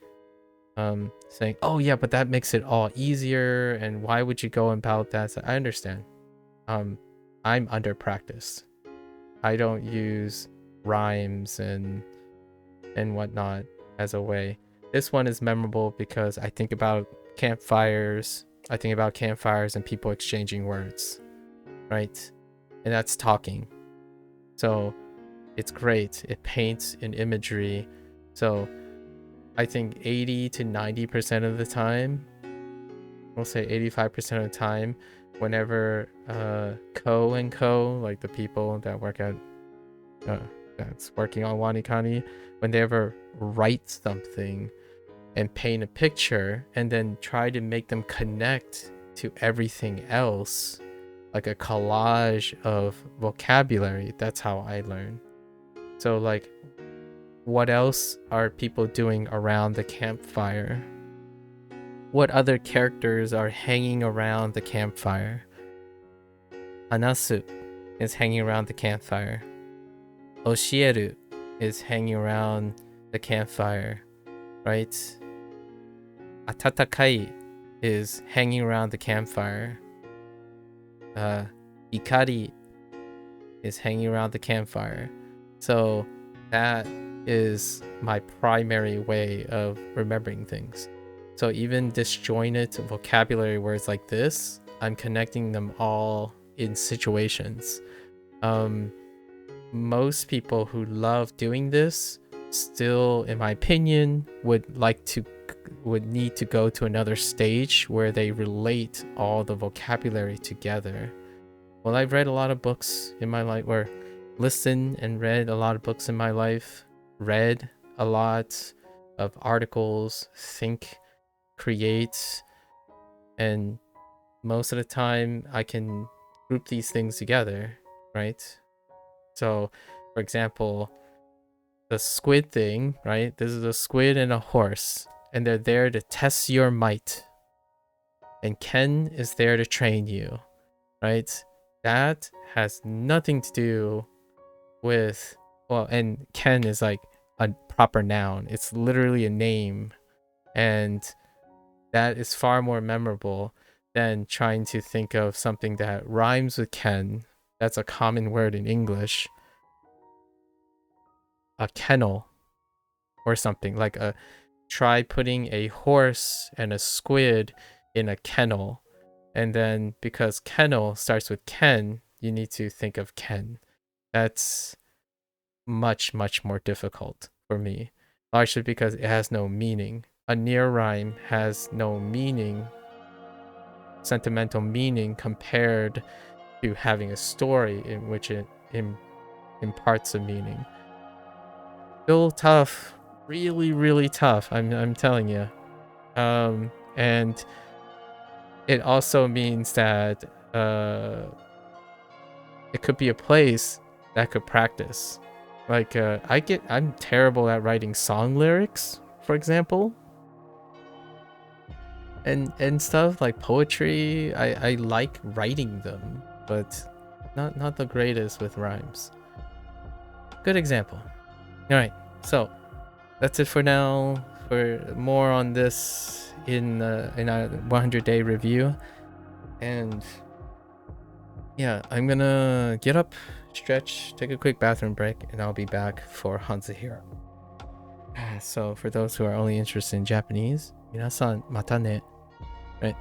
saying, oh yeah, but that makes it all easier, and why would you go about that? So I understand. I'm under practiced. I don't use rhymes and whatnot as a way. This one is memorable because I think about campfires. I think about campfires and people exchanging words, right? And that's talking. So it's great. It paints an imagery. So I think 80 to 90% of the time, we'll say 85% of the time, whenever Co and Co, like the people that work at that's working on WaniKani, when they ever write something and paint a picture and then try to make them connect to everything else, like a collage of vocabulary, that's how I learn. So like, what else are people doing around the campfire? What other characters are hanging around the campfire? Anasu is hanging around the campfire. Oshieru is hanging around the campfire, right? Atatakai is hanging around the campfire. Ikari is hanging around the campfire. So that is my primary way of remembering things. So even disjointed vocabulary words like this, I'm connecting them all in situations. Most people who love doing this still, in my opinion, would need to go to another stage where they relate all the vocabulary together. Well, I've read a lot of books in my life, or listened and read a lot of books in my life, read a lot of articles, think, create, and most of the time I can group these things together, right? So, for example, the squid thing, right? This is a squid and a horse, and they're there to test your might. And Ken is there to train you, right? That has nothing to do with, well, and Ken is like a proper noun. It's literally a name, and that is far more memorable than trying to think of something that rhymes with Ken. That's a common word in English. A kennel or something like try putting a horse and a squid in a kennel, and then because kennel starts with Ken, you need to think of Ken. That's much more difficult for me, largely because it has no meaning. A near rhyme has no meaning, sentimental meaning, compared to having a story in which it imparts a meaning. Still tough, really tough. I'm telling you. And it also means that it could be a place that could practice. Like I'm terrible at writing song lyrics, for example. And stuff like poetry, I like writing them, but not the greatest with rhymes. Good example. All right, so that's it for now. For more on this in our 100-day review, and yeah, I'm gonna get up, stretch, take a quick bathroom break, and I'll be back for Hanzahira. So for those who are only interested in Japanese, minasan mata ne. Right.